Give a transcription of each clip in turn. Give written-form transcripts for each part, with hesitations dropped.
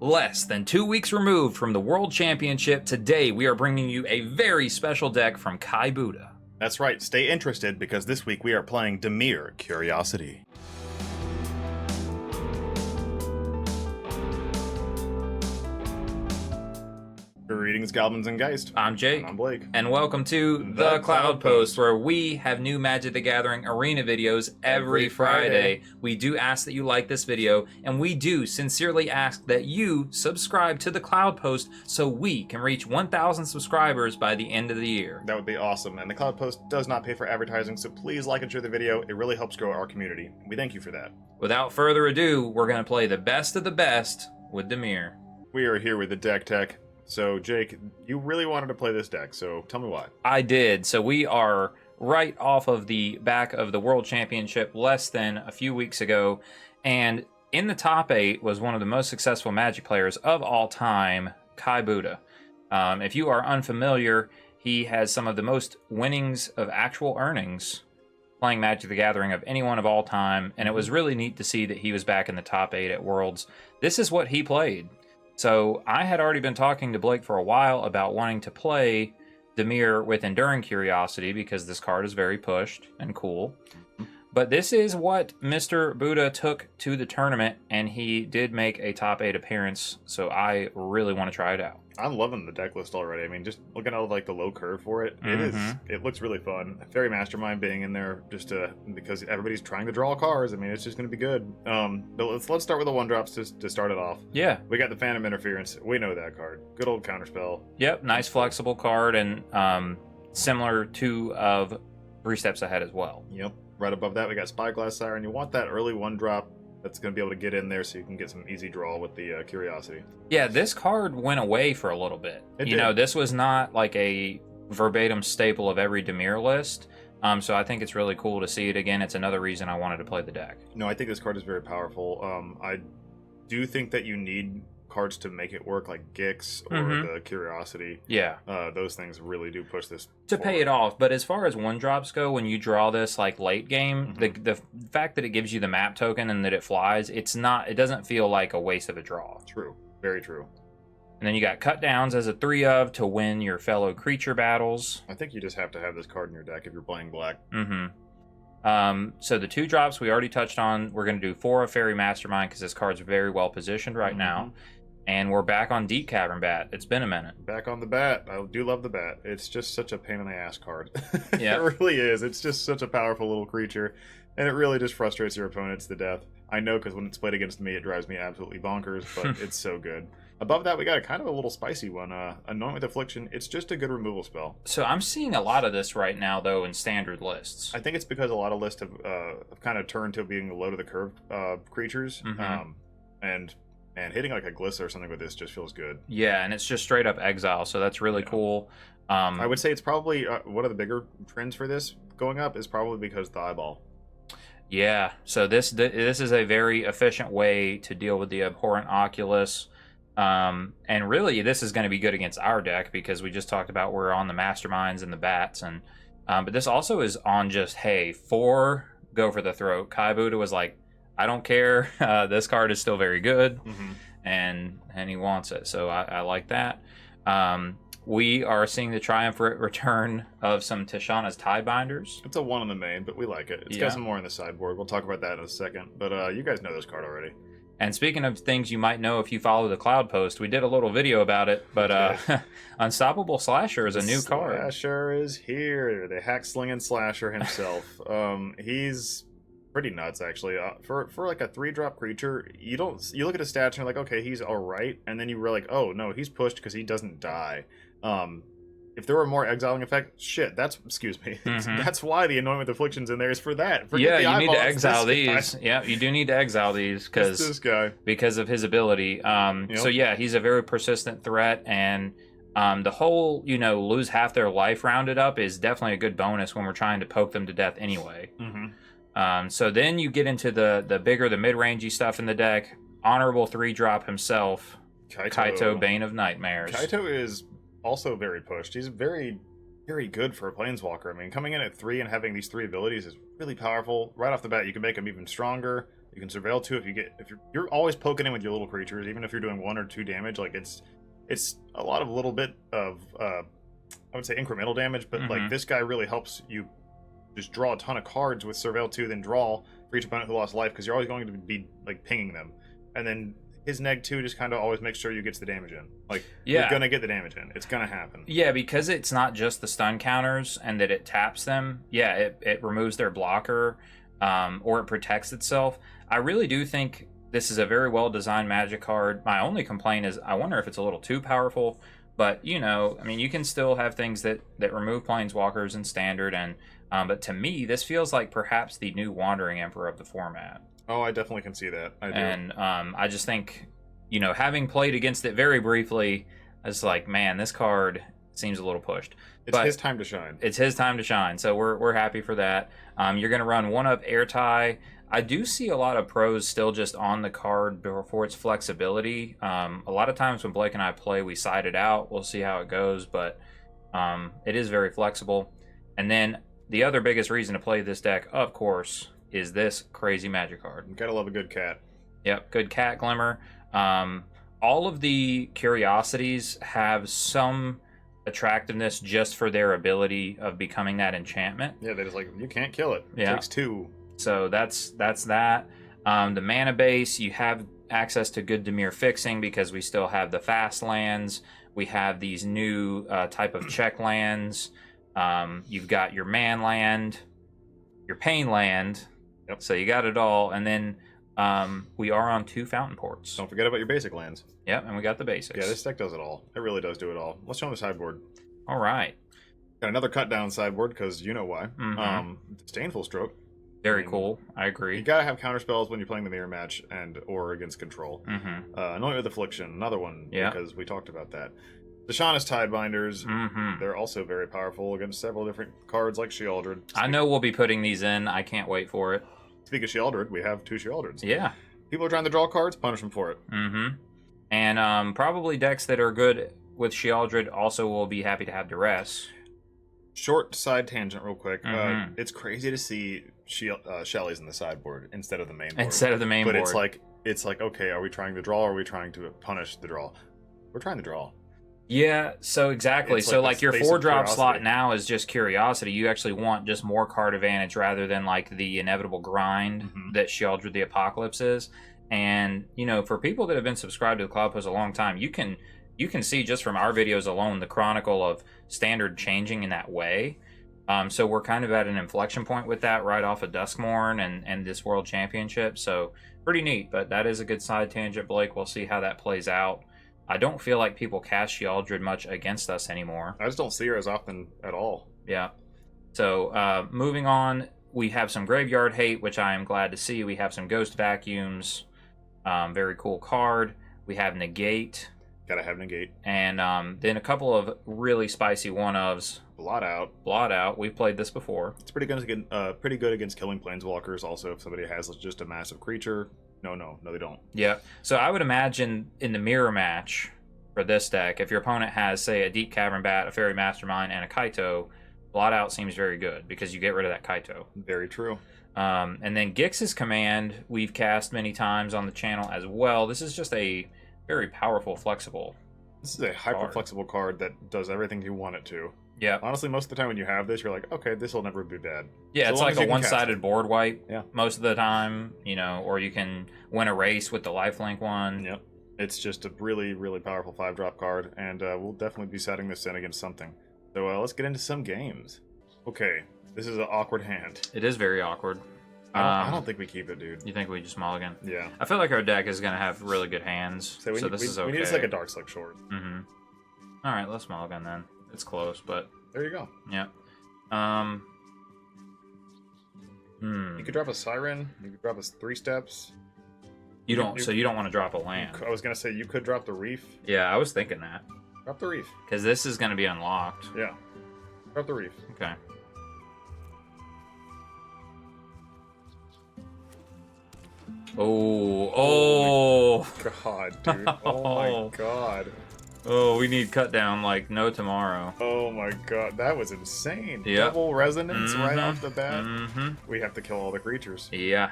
Less than 2 weeks removed from the World Championship, today we are bringing you a very special deck from Kai Buddha. That's right, stay interested because this week we are playing Dimir, Curiosity. Greetings, Goblins and Geist. I'm Jake. And I'm Blake. And welcome to The Cloudpost, where we have new Magic the Gathering arena videos every Friday. We do ask that you like this video, and we do sincerely ask that you subscribe to The Cloudpost so we can reach 1,000 subscribers by the end of the year. That would be awesome, and The Cloudpost does not pay for advertising, so please like and share the video. It really helps grow our community. We thank you for that. Without further ado, we're going to play the best of the best with Dimir. We are here with the deck tech. So, Jake, you really wanted to play this deck, so tell me why. I did. So we are right off of the back of the World Championship less than a few weeks ago, and in the top 8 was one of the most successful Magic players of all time, Kai Buddha. If you are unfamiliar, he has some of the most winnings of actual earnings playing Magic the Gathering of anyone of all time, and it was really neat to see that he was back in the top 8 at Worlds. This is what he played. So I had already been talking to Blake for a while about wanting to play Dimir with Enduring Curiosity because this card is very pushed and cool. But this is what Mr. Buddha took to the tournament, and he did make a top 8 appearance, so I really want to try it out. I'm loving the deck list already. I mean, just looking at like the low curve for it, it looks really fun. Fairy Mastermind being in there just because everybody's trying to draw cards. I mean, it's just going to be good. But let's start with the 1-drops to start it off. Yeah. We got the Phantom Interference. We know that card. Good old counterspell. Yep, nice flexible card, and similar to of 3 Steps Ahead as well. Yep. Right above that, we got Spyglass Siren. You want that early 1-drop that's going to be able to get in there so you can get some easy draw with the Curiosity. Yeah, this card went away for a little bit. You know, this was not like a verbatim staple of every Dimir list. So I think it's really cool to see it again. It's another reason I wanted to play the deck. No, I think this card is very powerful. I do think that you need cards to make it work, like Gix or the Curiosity. Yeah. Those things really do push this to forward. pay it off. But as far as 1-drops go, when you draw this like late game, the fact that it gives you the map token and that it flies, it doesn't feel like a waste of a draw. True. Very true. And then you got cut downs as a 3 of to win your fellow creature battles. I think you just have to have this card in your deck if you're playing black. So the 2-drops we already touched on. We're going to do 4 of Fairy Mastermind because this card's very well positioned right now. And we're back on Deep Cavern Bat. It's been a minute. Back on the bat. I do love the bat. It's just such a pain in the ass card. Yeah. It really is. It's just such a powerful little creature. And it really just frustrates your opponents to death. I know because when it's played against me, it drives me absolutely bonkers, but it's so good. Above that, we got a kind of a little spicy one. Anoint with Affliction. It's just a good removal spell. So I'm seeing a lot of this right now, though, in standard lists. I think it's because a lot of lists have kind of turned to being low to the curve creatures. And hitting like a Glissa or something with this just feels good. Yeah, and it's just straight up exile, so that's really cool. I would say it's probably one of the bigger trends for this going up is probably because the eyeball. Yeah, so this is a very efficient way to deal with the Abhorrent Oculus. And really, this is going to be good against our deck because we just talked about we're on the Masterminds and the Bats. And but this also is on just, hey, 4, go for the throat. Kai Buddha was like, I don't care. This card is still very good, and he wants it. So I like that. We are seeing the triumphant return of some Tishana's Tie Binders. It's a 1 on the main, but we like it. It's got some more in the sideboard. We'll talk about that in a second. But you guys know this card already. And speaking of things you might know if you follow the Cloudpost, we did a little video about it. But Unstoppable Slasher is a new card. Slasher is here. The hack-slinging Slasher himself. He's pretty nuts, actually. For like a 3-drop creature, you look at his stats and you're like, okay, he's all right, and then you were like, oh no, he's pushed because he doesn't die. If there were more exiling effect, shit, that's why the Anoint with Affliction's in there, is for that. Yeah, you need to exile these. Yeah, you do need to exile these because of his ability. So yeah, he's a very persistent threat, and the whole, lose half their life rounded up is definitely a good bonus when we're trying to poke them to death anyway. So then you get into the bigger, the mid-rangey stuff in the deck. Honorable 3-drop himself, Kaito, Bane of Nightmares. Kaito is also very pushed. He's very, very good for a Planeswalker. I mean, coming in at 3 and having these 3 abilities is really powerful. Right off the bat, you can make him even stronger. You can surveil 2 if you're always poking in with your little creatures, even if you're doing 1 or 2 damage. Like it's a lot of little bit of I would say incremental damage, but like this guy really helps you just draw a ton of cards with surveil 2, then draw for each opponent who lost life, because you're always going to be like pinging them, and then his neg 2 just kind of always makes sure you gets the damage in. Like, you're gonna get the damage in. It's gonna happen. Yeah, because it's not just the stun counters and that it taps them. Yeah, it removes their blocker, or it protects itself. I really do think this is a very well designed Magic card. My only complaint is I wonder if it's a little too powerful. But you know, I mean, you can still have things that remove planeswalkers in standard, and but to me, this feels like perhaps the new Wandering Emperor of the format. Oh, I definitely can see that. I do. And I just think, you know, having played against it very briefly, it's like, man, this card seems a little pushed. It's his time to shine. It's his time to shine, so we're happy for that. You're going to run 1-up Airtie. I do see a lot of pros still just on the card for its flexibility. A lot of times when Blake and I play, we side it out. We'll see how it goes, but it is very flexible. And then the other biggest reason to play this deck, of course, is this crazy Magic card. You gotta love a good cat. Yep, good cat Glimmer. All of the curiosities have some attractiveness just for their ability of becoming that enchantment. Yeah, they just like, you can't kill it. It takes 2. So that's that. The mana base, you have access to good Dimir fixing because we still have the fast lands. We have these new type of check lands. You've got your man land, your pain land. Yep. So you got it all. And then we are on 2 fountain ports. Don't forget about your basic lands. Yep, and we got the basics. Yeah, this deck does it all. It really does do it all. Let's show them the sideboard. All right. Got another cut down sideboard because you know why. Disdainful Stroke. Very cool. I agree. You gotta have counterspells when you're playing the mirror match and or against control. Anoint with Affliction, another one, because we talked about that. The Shauna's Tidebinders, they're also very powerful against several different cards like Shealdred. I know we'll be putting these in. I can't wait for it. Speaking of Shealdred, we have 2 Shealdreds. Yeah. People are trying to draw cards, punish them for it. And probably decks that are good with Shealdred also will be happy to have Duress. Short side tangent real quick. It's crazy to see Shelly's in the sideboard instead of the main board. Instead of the main board. But it's like, okay, are we trying to draw or are we trying to punish the draw? We're trying to draw. Yeah, so exactly. It's so like your 4-drop curiosity. slot now is just curiosity. You actually want just more card advantage rather than like the inevitable grind that Shealdred the Apocalypse is. And, you know, for people that have been subscribed to the Cloudpost a long time, you can see just from our videos alone the chronicle of standard changing in that way. So we're kind of at an inflection point with that right off of Duskmourn and this World Championship. So pretty neat, but that is a good side tangent, Blake. We'll see how that plays out. I don't feel like people cast Shealdred much against us anymore. I just don't see her as often at all. Yeah. So moving on, we have some Graveyard Hate, which I am glad to see. We have some Ghost Vacuums. Very cool card. We have Negate. Gotta have Negate. And then a couple of really spicy one-ofs. Blot Out. We've played this before. It's pretty good against killing planeswalkers. Also, if somebody has just a massive creature. No, they don't. Yeah. So I would imagine in the mirror match for this deck, if your opponent has, say, a Deep Cavern Bat, a Fairy Mastermind, and a Kaito, Blot Out seems very good because you get rid of that Kaito. Very true. And then Gix's Command, we've cast many times on the channel as well. This is just a very powerful, flexible. This is a hyper-flexible card that does everything you want it to. Yeah. Honestly, most of the time when you have this, you're like, okay, this will never be bad. Yeah, so it's like a one-sided board wipe. Yeah. Most of the time, you know, or you can win a race with the lifelink one. Yep. It's just a really, really powerful 5-drop card, and we'll definitely be setting this in against something. So let's get into some games. Okay, this is an awkward hand. It is very awkward. I don't think we keep it, dude. You think we just mulligan? Yeah. I feel like our deck is going to have really good hands, so this is okay. We need just like a Dark Slick Short. All right, let's mulligan then. It's close, but... There you go. Yeah. You could drop a Siren. You could drop a 3 steps. You don't want to drop a land. I was going to say, you could drop the Reef. Yeah, I was thinking that. Drop the Reef. Because this is going to be unlocked. Yeah. Drop the Reef. Okay. Oh. God, dude. Oh my God. Oh, we need cut down like no tomorrow. Oh my God, that was insane. Yep. Double resonance right off the bat. Mm-hmm. We have to kill all the creatures. Yeah.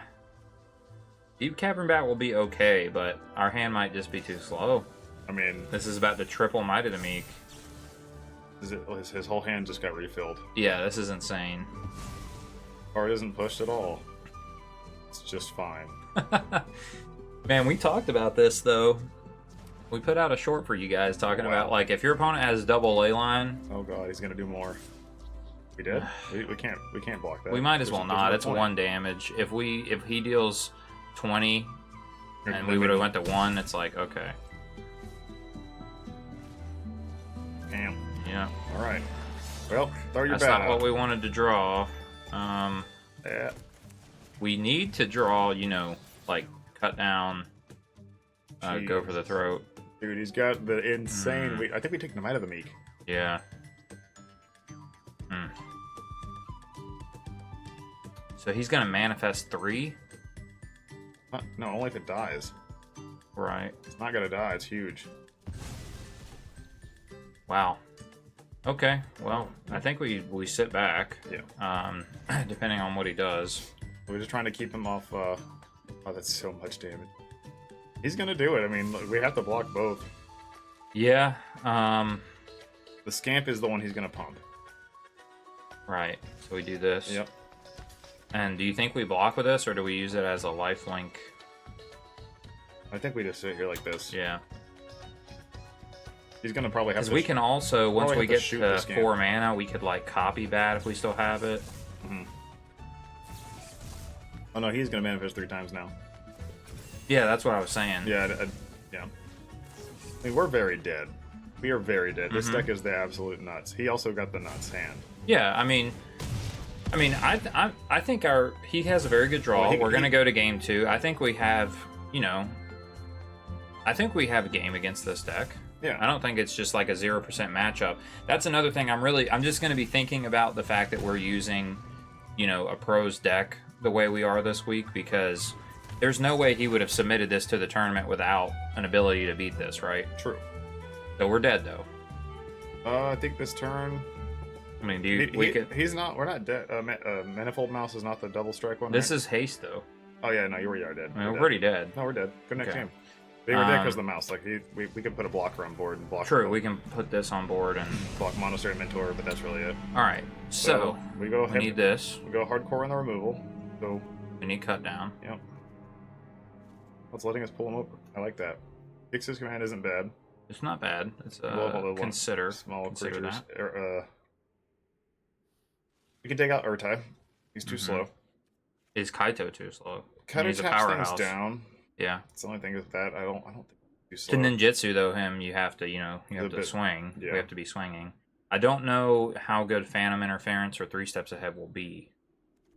Deep Cavern Bat will be okay, but our hand might just be too slow. I mean, This is about to triple Might of the Meek. His whole hand just got refilled. Yeah, this is insane. Card isn't pushed at all. It's just fine. Man, we talked about this, though. We put out a short for you guys talking about, like, if your opponent has double ley line... Oh god, he's gonna do more. We did? we can't block that. We might as well not. It's 1 1 damage. If he deals 20 and we would have went to 1, it's like, okay. Damn. Yeah. Alright. Well, throw your That's bat not out. what we wanted to draw. Yeah. We need to draw, you know, like, cut down, go for the throat. Dude, he's got the insane... I think we took him out of the Meek. Yeah. So he's gonna manifest 3? No, only if it dies. Right. It's not gonna die, it's huge. Wow. Okay, well, I think we sit back. Yeah. Depending on what he does. We're just trying to keep him off, Oh, that's so much damage. He's gonna do it. I mean, we have to block both. Yeah, The Scamp is the one he's gonna pump. right. So we do this. Yep. And do you think we block with this, or do we use it as a lifelink? I think we just sit here like this. Yeah. He's gonna probably have Because to... we can also, once we have to get shoot to the Scamp. 4 mana, we could, like, copy Bat if we still have it. Oh no, he's gonna manifest 3 times now. Yeah, that's what I was saying. Yeah, yeah. I mean, we're very dead. We are very dead. This deck is the absolute nuts. He also got the nuts hand. Yeah, I mean, I think he has a very good draw. Well, We're gonna go to game 2. I think we have, you know, I think we have a game against this deck. Yeah. I don't think it's just like a 0% matchup. That's another thing I'm just gonna be thinking about the fact that we're using, you know, a pro's deck the way we are this week, because there's no way he would have submitted this to the tournament without an ability to beat this, right? True. So we're dead though. I think this turn... I mean, do you, he's not... We're not dead. Manifold Mouse is not the double strike one, this right? is haste though. Oh yeah, no, you are dead. I mean, we're pretty dead. No, we're dead. Good next Okay. game. They were dead because of the mouse. Like, we could put a blocker on board and block... True, we can put this on board and... block Monastery Mentor, but that's really it. Alright, so we go we need this. We go hardcore on the removal. So, We need cut down. yep. What's letting us pull him over? I like that. Kix's command isn't bad. It's not bad. It's Level consider small consider creatures. that. We can take out Urtai. He's too slow. Is Kaito too slow? Kaito He's a taps things powerhouse. down. Yeah. It's the only thing with that. I don't think he's too To slow. ninjutsu though, you have to, you have A to bit- swing. yeah. We have to be swinging. I don't know how good Phantom Interference or 3 Steps Ahead will be.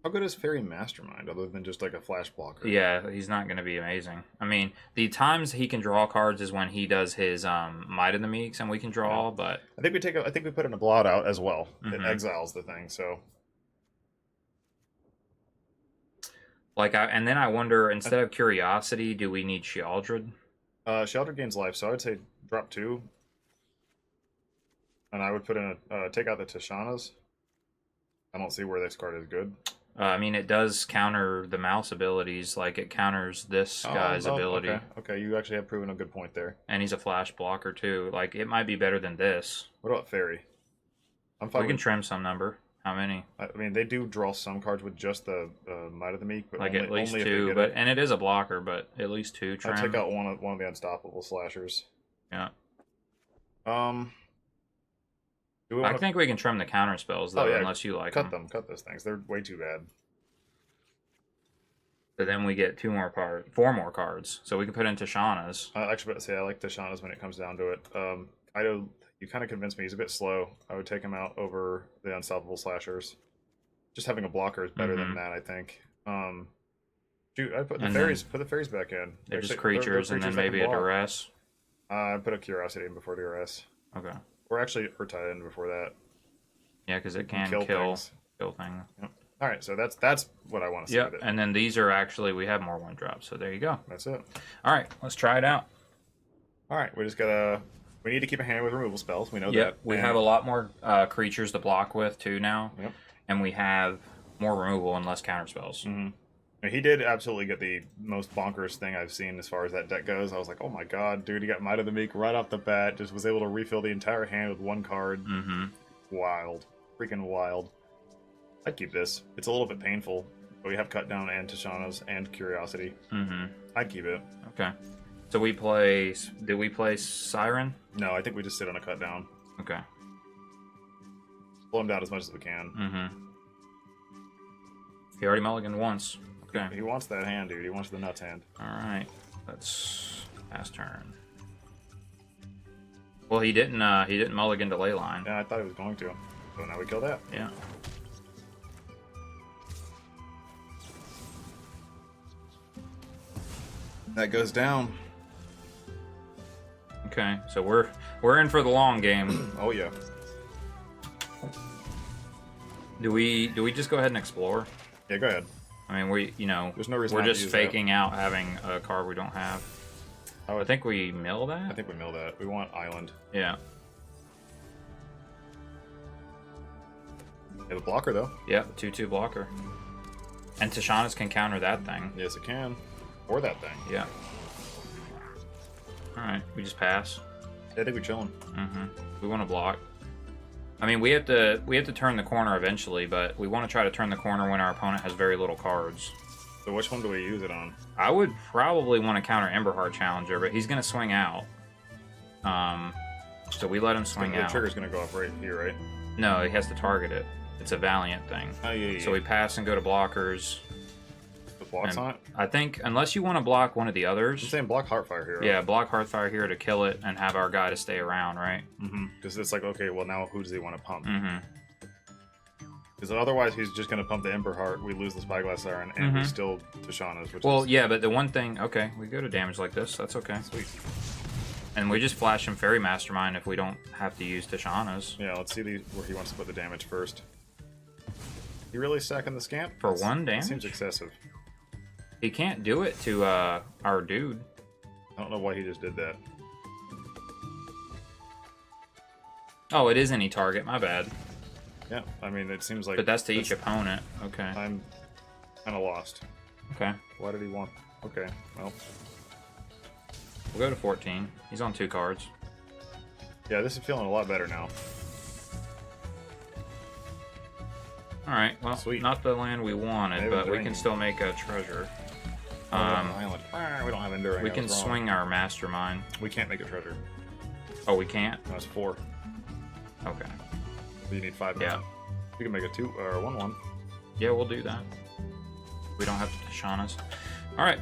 How good is Fairy Mastermind other than just like a flash blocker? Yeah, he's not going to be amazing. I mean, the times he can draw cards is when he does his Might of the Meeks and we can draw, but I think we put in a blot out as well. It Mhm. exiles the thing, so like and then I wonder, instead of Curiosity, do we need Shealdred? Shelter gains life, so I would say drop 2. And I would put in take out the Tishana's. I don't see where this card is good. I mean, it does counter the mouse abilities, like it counters this guy's ability. Okay, you actually have proven a good point there. And he's a flash blocker too. Like, it might be better than this. What about Fairy? I'm fine. We can trim some number. How many? I mean, they do draw some cards with just the Might of the Meek, but Like only, at least only if they 2, get but it. and it is a blocker, but at least 2 trim. I'll take out one of the unstoppable slashers. Yeah. Do we I wanna think we can trim the counter spells though, Oh, yeah, unless you like cut them. them? Cut those things. They're way too bad. But then we get 4 more cards. So we can put in Tishana's. Actually, say I like Tishana's when it comes down to it. Kaido, you kind of convinced me. He's a bit slow. I would take him out over the unstoppable slashers. Just having a blocker is better than that, I think. Shoot, I put the And fairies. Put the fairies back in. They're just they're creatures, and then that maybe can a block. duress. I put a curiosity in before duress. Okay. Or actually, Urtai in before that. Yeah, because it can Kill kill things. things. Yep. All right, so that's what I want to see Yep, with it. and then these are actually, we have more 1-drops, so there you go. That's it. All right, let's try it out. All right, we just gotta. We need to keep a hand with removal spells. We know Yep, that. we And- have a lot more creatures to block with too now. Yep. And we have more removal and less counter spells. Mm-hmm. He did absolutely get the most bonkers thing I've seen as far as that deck goes. I was like, oh my god, dude, he got Might of the Meek right off the bat. Just was able to refill the entire hand with one card. Mm-hmm. Wild. Freaking wild. I'd keep this. It's a little bit painful, but we have Cut Down and Tishana's and Curiosity. Mm-hmm. I'd keep it. Okay. So we play... Did we play Siren? No, I think we just sit on a Cut Down. Okay. Blow him down as much as we can. Mm-hmm. He already mulliganed once. Okay. He wants that hand, dude. He wants the nuts hand. Alright. Let's pass turn. Well, he didn't mulligan to Leyline. Yeah, I thought he was going to. So now we kill that. Yeah. That goes down. Okay, so we're in for the long game. Oh yeah. Do we just go ahead and explore? Yeah, go ahead. I mean, There's no reason we're not to just use faking out having a card we don't have. I think we mill that. I think we mill that. We want Island. Yeah. Yeah, the blocker though. Yep, 2/2 blocker. And Tishana's can counter that thing. Yes, it can. Or that thing. Yeah. Alright, we just pass. Yeah, I think we're chilling. Mm-hmm. We want to block. I mean, we have to turn the corner eventually, but we want to try to turn the corner when our opponent has very little cards. So which one do we use it on? I would probably want to counter Emberheart Challenger, but he's going to swing out. So we let him swing out. The trigger's going to go off right here, right? No, he has to target it. It's a Valiant thing. Oh, yeah. So we pass and go to blockers. The blocks on it? I think, unless you want to block one of the others. I'm saying block Heartfire Hero. Yeah, block Heartfire Hero to kill it and have our guy to stay around, right? Mm-hmm. Because it's like, okay, well now who does he want to pump? Mm-hmm. Because otherwise he's just going to pump the Ember Heart, we lose the Spyglass Siren, and we still Tishana's, which is... yeah, but the one thing... Okay, we go to damage like this. That's okay. Sweet. And we just flash him Fairy Mastermind if we don't have to use Tishana's. Yeah, let's see where he wants to put the damage first. He really stacking the Scamp? For one damage? That seems excessive. He can't do it to our dude. I don't know why he just did that. Oh, it is any target. My bad. Yeah, I mean, it seems like... But that's to each opponent. Okay. I'm kind of lost. Okay. Why did he want... Okay, well... We'll go to 14. He's on 2 cards. Yeah, this is feeling a lot better now. Alright, well, Sweet. not the land we wanted, Maybe but we draining. can still make a treasure. Island. We don't have Enduring. We I can was wrong. swing our Mastermind. We can't make a treasure. Oh, we can't? No, it's 4. Okay. So you need 5 Yeah. mana. We can make a 2 or 1/1. Yeah, we'll do that. We don't have to Tishana's. Alright.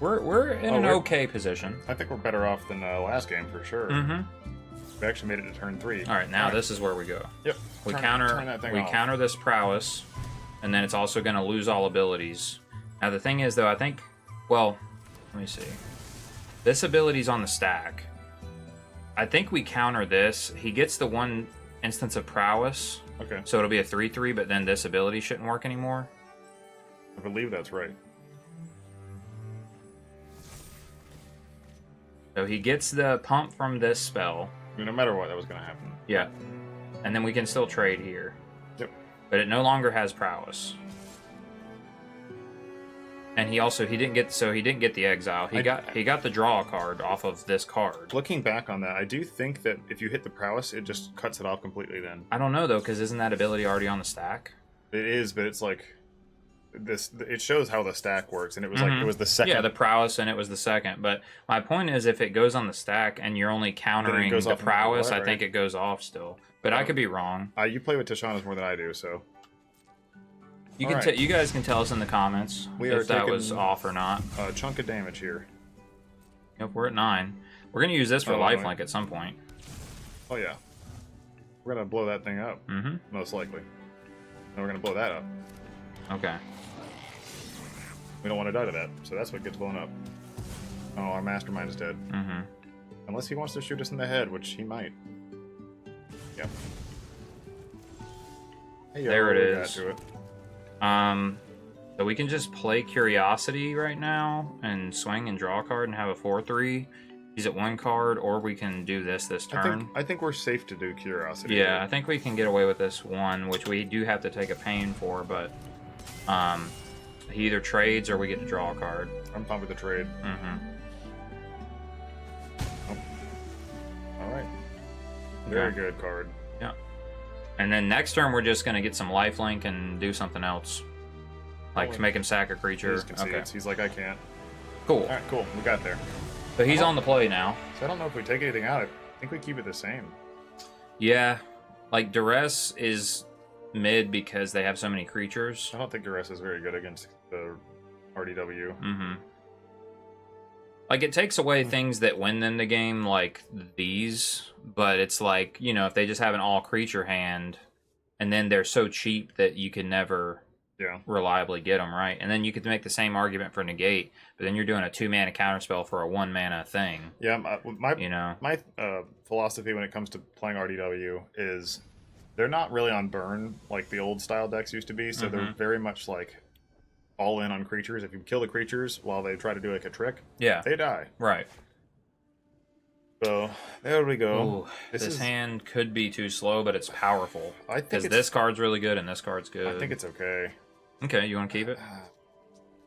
We're in an okay position. I think we're better off than last game for sure. Mm-hmm. We actually made it to turn 3. Alright, now this is where we go. Yep. We turn that thing we off. counter this prowess, and then it's also going to lose all abilities. Now the thing is, though, I think, well, let me see. This ability's on the stack. I think we counter this. He gets the 1 instance of prowess, Okay. so it'll be a 3/3, but then this ability shouldn't work anymore. I believe that's right. So he gets the pump from this spell. I mean, no matter what, that was going to happen. Yeah. And then we can still trade here. Yep. But it no longer has prowess. And he didn't get the exile. He got the draw card off of this card. Looking back on that, I do think that if you hit the prowess, it just cuts it off completely then. I don't know though, because isn't that ability already on the stack? It is, but it's like it shows how the stack works, and it was like it was the second. Yeah, the prowess, and it was the second. But my point is, if it goes on the stack and you're only countering goes the off prowess, right, I think it goes off still. But I could be wrong. You play with Tishana's more than I do, so You can you guys can tell us in the comments if that was off or not. a chunk of damage here. Yep, we're at 9. We're gonna use this for lifelink at some point. Oh yeah, we're gonna blow that thing up, most likely. And we're gonna blow that up. Okay. We don't want to die to that, so that's what gets blown up. Oh, our mastermind is dead. Unless he wants to shoot us in the head, which he might. Yep. Hey, There it we got is. to it. So we can just play Curiosity right now and swing and draw a card and have a 4/3. He's at 1 card, or we can do this turn. I think we're safe to do Curiosity. Yeah, I think we can get away with this 1, which we do have to take a pain for, but He either trades or we get to draw a card. I'm pumped with the trade. Mm-hmm. Oh. All right. Very good card. Yeah. And then next turn we're just gonna get some lifelink and do something else, like to make him sack a creature. Okay. He's like, I can't. Cool. All right, cool. We got there. So he's on the play now. So I don't know if we take anything out. I think we keep it the same. Yeah, like Duress is mid because they have so many creatures. I don't think Duress is very good against the RDW. Mm-hmm. Like, it takes away things that win them the game, like these, but it's like, you know, if they just have an all-creature hand, and then they're so cheap that you can never reliably get them, right? And then you could make the same argument for Negate, but then you're doing a 2-mana counterspell for a 1-mana thing. Yeah, my philosophy when it comes to playing RDW is they're not really on burn like the old-style decks used to be, so they're very much like all in on creatures. If you kill the creatures while they try to do like a trick, they die. Right. So there we go. Ooh, this hand could be too slow, but it's powerful. I think because this card's really good and this card's good. I think it's okay. Okay, you want to keep it?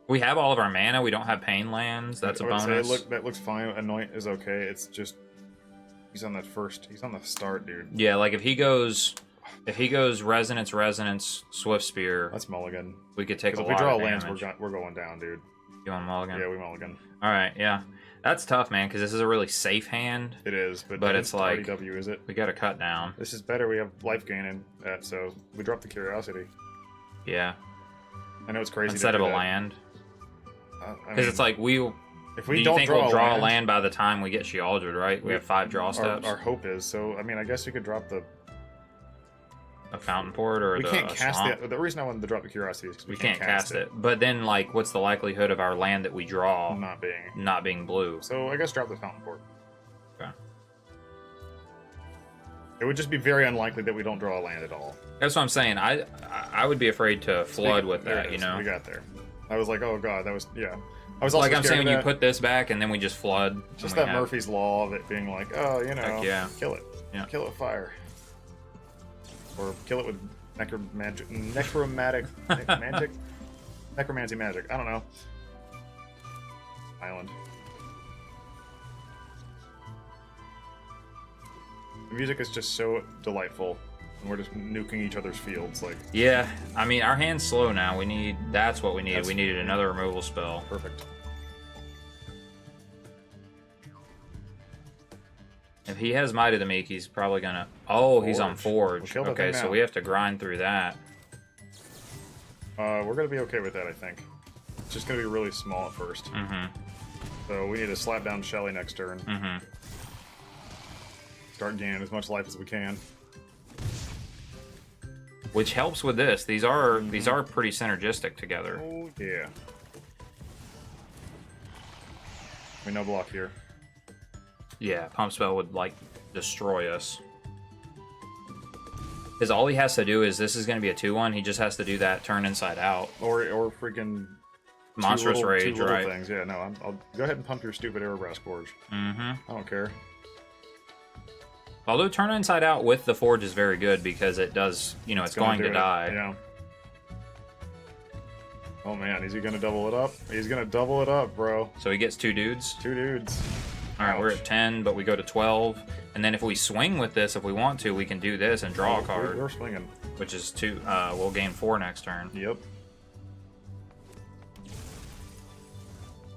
We have all of our mana. We don't have pain lands. That's a bonus. That looks fine. Anoint is okay. It's just he's on that first. He's on the start, dude. Yeah, like if he goes resonance, swift spear. That's mulligan. We could take a lot of damage. If we draw damage. lands, we're going down, dude. You want mulligan? Yeah, we mulligan. All right, yeah. That's tough, man, because this is a really safe hand. It is, but it's like RDW, is it? We got to cut down. This is better. We have life gain in that, so we drop the curiosity. Yeah. I know it's crazy. Instead of a land. Because it's like if we do you don't think we'll draw a land by the time we get Sheoldred, right? We have 5 draw steps. Our hope is. So I mean, I guess we could drop a Fountain Port or we can't cast swamp. the reason I wanted to drop the curiosity is because we can't cast it. But then, like, what's the likelihood of our land that we draw not being blue? So I guess drop the Fountain Port. Okay. It would just be very unlikely that we don't draw a land at all. That's what I'm saying. I would be afraid to flood with that. You know. We got there. I was like, oh god, that was I was also like I'm saying, when you put this back and then we just flood. Just that Murphy's Law of it being like, oh, you know, kill it, kill it with fire. Or kill it with necromancy magic. I don't know. Island. The music is just so delightful, and we're just nuking each other's fields. Like, yeah, I mean, our hand's slow now. That's what we needed. We needed another removal spell. Perfect. If he has Might of the Meek, he's probably gonna... Oh, he's on Forge. Okay, so we have to grind through that. We're gonna be okay with that, I think. It's just gonna be really small at first. So we need to slap down Shelly next turn. Start gaining as much life as we can. Which helps with this. These are pretty synergistic together. Oh yeah. We no block here. Yeah, Pump Spell would, like, destroy us. Because all he has to do is, this is going to be a 2-1, he just has to do that turn inside out. Or freaking... Monstrous Rage, two right? Things. Yeah, no, I'll go ahead and pump your stupid Aerobrass Forge. I don't care. Although turn inside out with the Forge is very good, because it does, you know, it's going to die. Yeah. Oh man, is he going to double it up? He's going to double it up, bro. So he gets 2 dudes? 2 dudes. Alright, we're at 10, but we go to 12. And then if we swing with this, if we want to, we can do this and draw a card. We're swinging. Which is 2. We'll gain 4 next turn. Yep.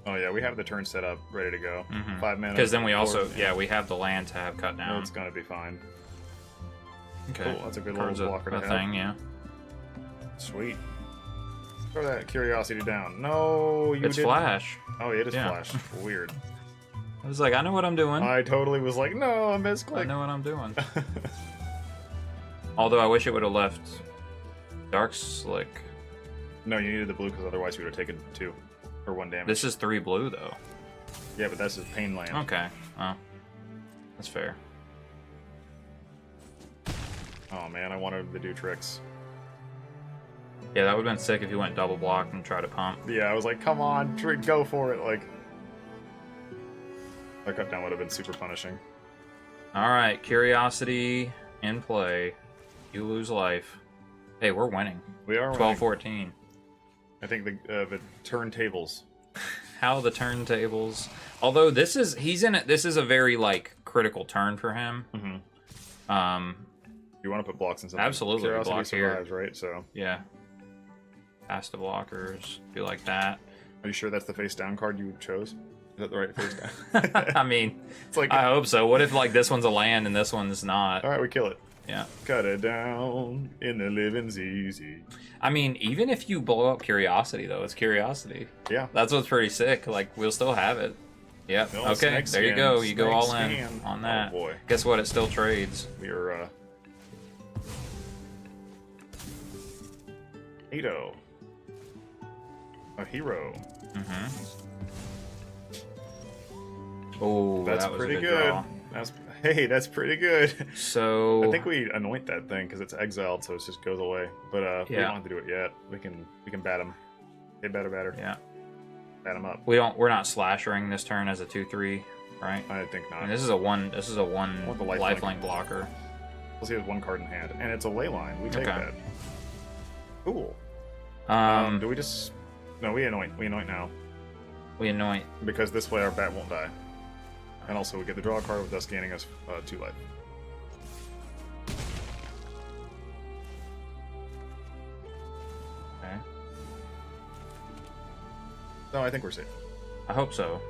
Oh yeah, we have the turn set up, ready to go. 5 minutes. Because then we also, we have the land to have cut down. It's gonna be fine. Okay. Cool, that's a good little blocker to have. Thing, yeah. Sweet. Throw that curiosity down. No, you It's didn't. Flash. Oh, yeah, it is Flash. Weird. I was like, I know what I'm doing. I totally was like, no, I misclicked. I know what I'm doing. Although I wish it would have left Dark Slick. No, you needed the blue because otherwise you would have taken 2 or 1 damage. This is 3 blue though. Yeah, but that's his pain land. Okay. Oh, that's fair. Oh man, I wanted him to do tricks. Yeah, that would have been sick if he went double block and tried to pump. Yeah, I was like, come on, go for it. Like, that cut down would have been super punishing. Alright, Curiosity in play. You lose life. Hey, we're winning. We are winning. 12-14. I think the turntables. How the turntables. Although this is this is a very like critical turn for him. You want to put blocks in something? Absolutely, Curiosity block survives, here. right? So yeah, pass the blockers. Do like that. Are you sure that's the face down card you chose? Is that the right face down? I mean, it's like I hope so. What if like this one's a land and this one's not? all right, we kill it. Yeah. Cut it down in the living's easy. I mean, even if you blow up Curiosity, though, it's Curiosity. Yeah. That's what's pretty sick. Like, we'll still have it. Yep. No, okay, there you go. You go all in on that. Oh, boy. Guess what? It still trades. We are, Ito. A hero. Oh, that's that was pretty a good. Draw. That's pretty good. So I think we anoint that thing because it's exiled, so it just goes away. But we don't have to do it yet. We can bat him. Hey, batter. Yeah. Bat him up. We're not slashering this turn as a 2/3, right? I think not. And this is a one the lifelink blocker. We'll see, he has one card in hand, and it's a ley line. We take that. Cool. Do we just? No, we anoint. We anoint now We anoint. because this way our bat won't die, and also we get the draw card with us gaining us 2 life. Okay. No, I think we're safe. I hope so.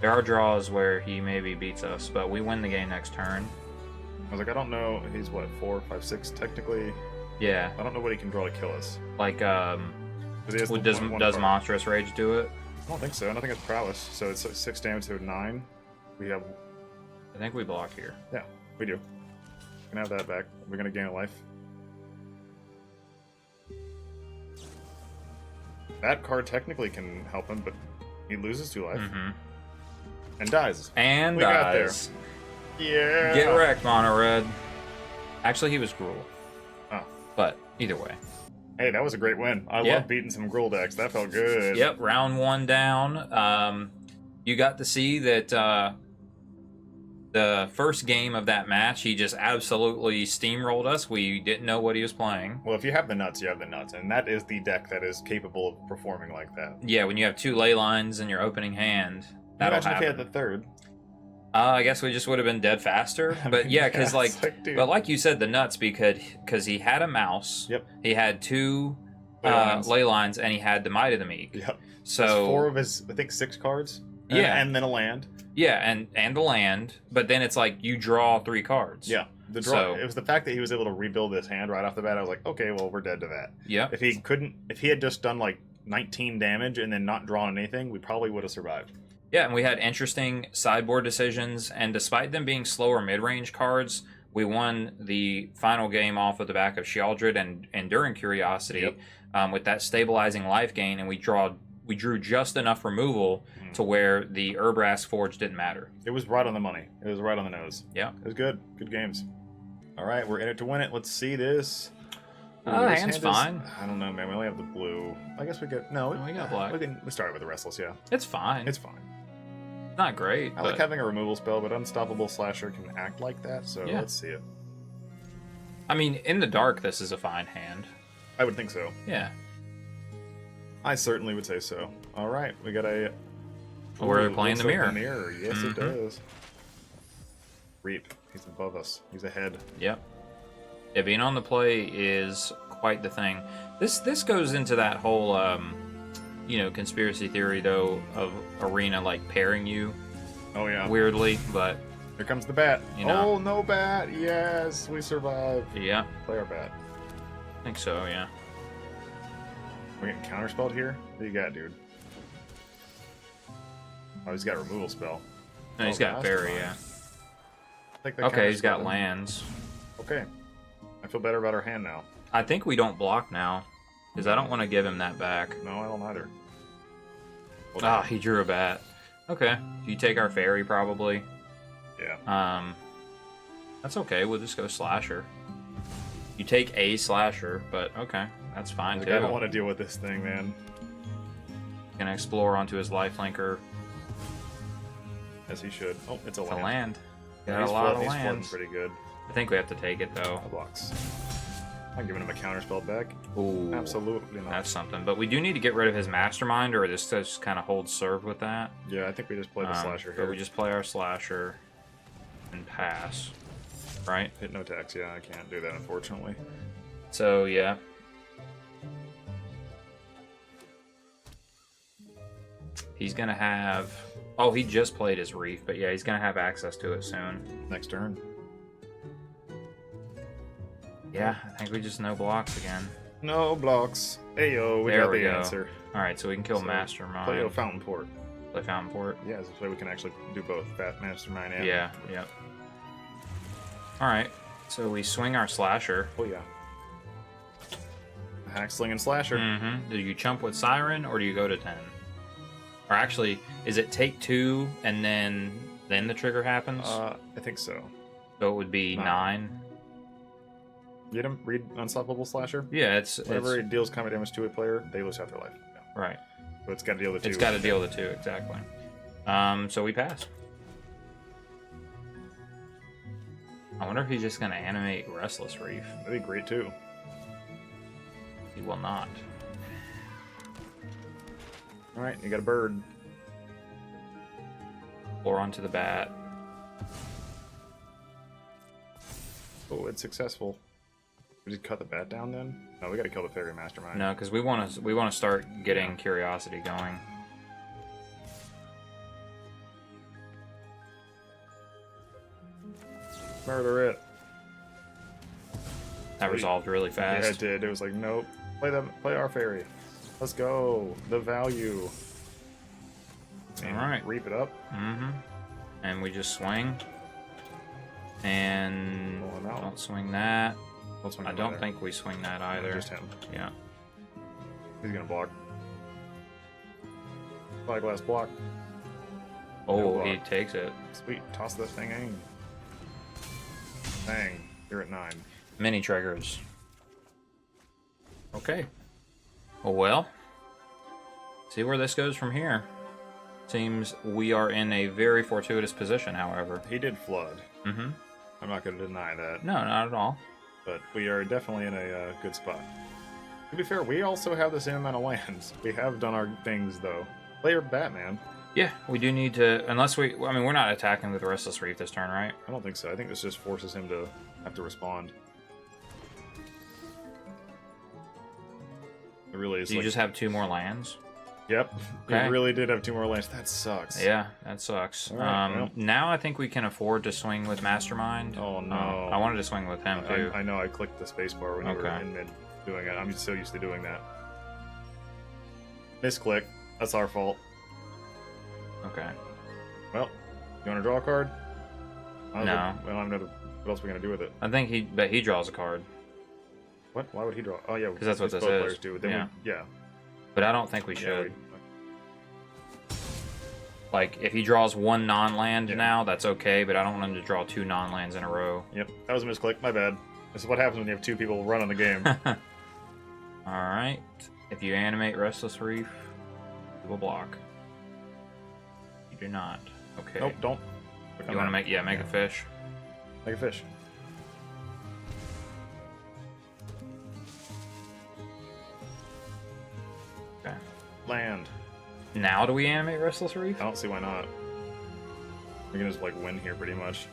There are draws where he maybe beats us, but we win the game next turn. I was like, I don't know. He's what, 4, 5, 6 technically. Yeah. I don't know what he can draw to kill us. Like, 'Cause he has the does one does card. Monstrous Rage do it? I don't think so. I don't think it's prowess. So it's 6 damage to 9. We have. I think we block here. Yeah, we do. We can have that back. We're gonna gain a life. That card technically can help him, but he loses 2 life and dies. And we got there. dies. Yeah. Get wrecked, Mono Red. Actually, he was Gruul. Oh. But either way. Hey, that was a great win. I love beating some Gruul decks. That felt good. Yep, round 1 down. You got to see that the first game of that match, he just absolutely steamrolled us. We didn't know what he was playing. Well, if you have the nuts, you have the nuts. And that is the deck that is capable of performing like that. Yeah, when you have 2 ley lines in your opening hand, that'll Imagine if he happen. had the third. I guess we just would have been dead faster. But yeah, because dude. but like you said, the nuts, because he had a mouse. Yep. He had 2 ley lines, and he had the Might of the Meek. Yep. So That's 4 of his, I think, 6 cards. Yeah. And then a land. Yeah, and the land, but then it's like you draw 3 cards. Yeah. The draw. It was the fact that he was able to rebuild his hand right off the bat. I was like, okay, well, we're dead to that. Yeah. If he had just done like 19 damage and then not drawn anything, we probably would have survived. Yeah, and we had interesting sideboard decisions, and despite them being slower mid-range cards, we won the final game off of the back of Shealdred and Enduring Curiosity with that stabilizing life gain, and we drew just enough removal to where the Urbrask Forge didn't matter. It was right on the money. It was right on the nose. Yeah. It was good. Good games. All right, we're in it to win it. Let's see this. Ooh, this hand's hand fine. I don't know, man. We only have the blue. I guess we get... No, we got black. We started with the Restless, yeah. It's fine. It's fine. Not great. I like having a removal spell, but Unstoppable Slasher can act like that, so let's see it. I mean, in the dark, this is a fine hand. I would think so. Yeah. I certainly would say so. All right, we got a... We're playing the mirror. The mirror. Yes, it does. Reap. He's above us. He's ahead. Yep. Yeah, being on the play is quite the thing. This goes into that whole, conspiracy theory, though, of Arena, like, pairing you. Oh, yeah. Weirdly, but... Here comes the bat. You know. Oh, no bat. Yes, we survived. Yeah. Play our bat. I think so, yeah. We're getting counterspelled here? What do you got, dude? Oh, he's got removal spell. No, he's got fairy, yeah. Okay, he's got lands. Okay. I feel better about our hand now. I think we don't block now, because I don't want to give him that back. No, I don't either. He drew a bat. Okay. You take our fairy, probably. Yeah. That's okay. We'll just go slasher. You take a slasher, but okay. That's fine, Like, too. I don't want to deal with this thing, man. Gonna explore onto his lifelinker. As he should. Oh, it's a It's land. a land. Yeah, Got a lot of he's lands. flooding pretty good. I think we have to take it, though. Blocks. I'm giving him a counterspell back. Ooh, Absolutely not. that's something. But we do need to get rid of his Mastermind, or this just kind of holds serve with that. Yeah, I think we just play the slasher here. But we just play our slasher and pass, right? Hit no attacks. Yeah, I can't do that, unfortunately. So, yeah. He's going to have... Oh, he just played his Reef, but yeah, he's going to have access to it soon. Next turn. Yeah, I think we just no blocks again. No blocks. Ayo, we got the answer. Alright, so we can kill Mastermind. Play a Fountain Port. Play Fountain Port? Yeah, this way we can actually do both Fat Mastermind and... Yeah, yep. Alright, so we swing our Slasher. Oh, yeah. Hack, Sling, and Slasher. Mm-hmm. Do you chump with Siren, or do you go to 10? Or actually, is it take 2, and then the trigger happens? I think so. So it would be 9. Read him? Read Unstoppable Slasher? Yeah, it's... Whenever it deals combat damage to a player, they lose half their life. Yeah. Right. So it's got to deal the 2. It's got to deal the 2, exactly. So we pass. I wonder if he's just going to animate Restless Reef. That'd be great, too. He will not. Alright, you got a bird. Or onto the bat. Oh, it's successful. We just cut the bat down then? No, we gotta kill the Fairy Mastermind. No, because we want to start getting Curiosity going. Murder it. That resolved really fast. Yeah, it did. It was like, nope. Play our Fairy. Let's go. The value. Alright. Reap it up. Mm-hmm. And we just swing. And out. don't swing that. Swing I don't think we swing that either. Just him. Yeah. He's gonna block. Spyglass block. Oh, No block. he takes it. Sweet. Toss this thing in. Bang. You're at 9. Mini triggers. Okay. Well, see where this goes from here. Seems we are in a very fortuitous position, however. He did flood. Mm-hmm. I'm not going to deny that. No, not at all. But we are definitely in a good spot. To be fair, we also have the same amount of lands. We have done our things, though. Player Batman. Yeah, we do need to... Unless we... I mean, we're not attacking with Restless Reef this turn, right? I don't think so. I think this just forces him to have to respond. It really is. Do you just have 2 more lands? Yep. Okay. We really did have 2 more lands. That sucks. Yeah, that sucks. Right, well. Now I think we can afford to swing with Mastermind. Oh, no. I wanted to swing with him, too. I know. I clicked the spacebar when you were in mid doing it. I'm so used to doing that. Misclick. That's our fault. Okay. Well, you want to draw a card? No. We don't have another... What else are we going to do with it? I think he draws a card. What? Why would he draw? Oh, yeah. Because that's what this both is. players do. Then yeah. Yeah. But I don't think we should. Yeah, Like, if he draws 1 non-land now, that's okay, but I don't want him to draw 2 non-lands in a row. Yep. That was a misclick. My bad. This is what happens when you have 2 people running the game. Alright. If you animate Restless Reef, you will block. You do not. Okay. Nope, don't. You want to make... Yeah, make a fish. Make a fish. Okay. Land. Now do we animate Restless Reef? I don't see why not. We can just, like, win here pretty much.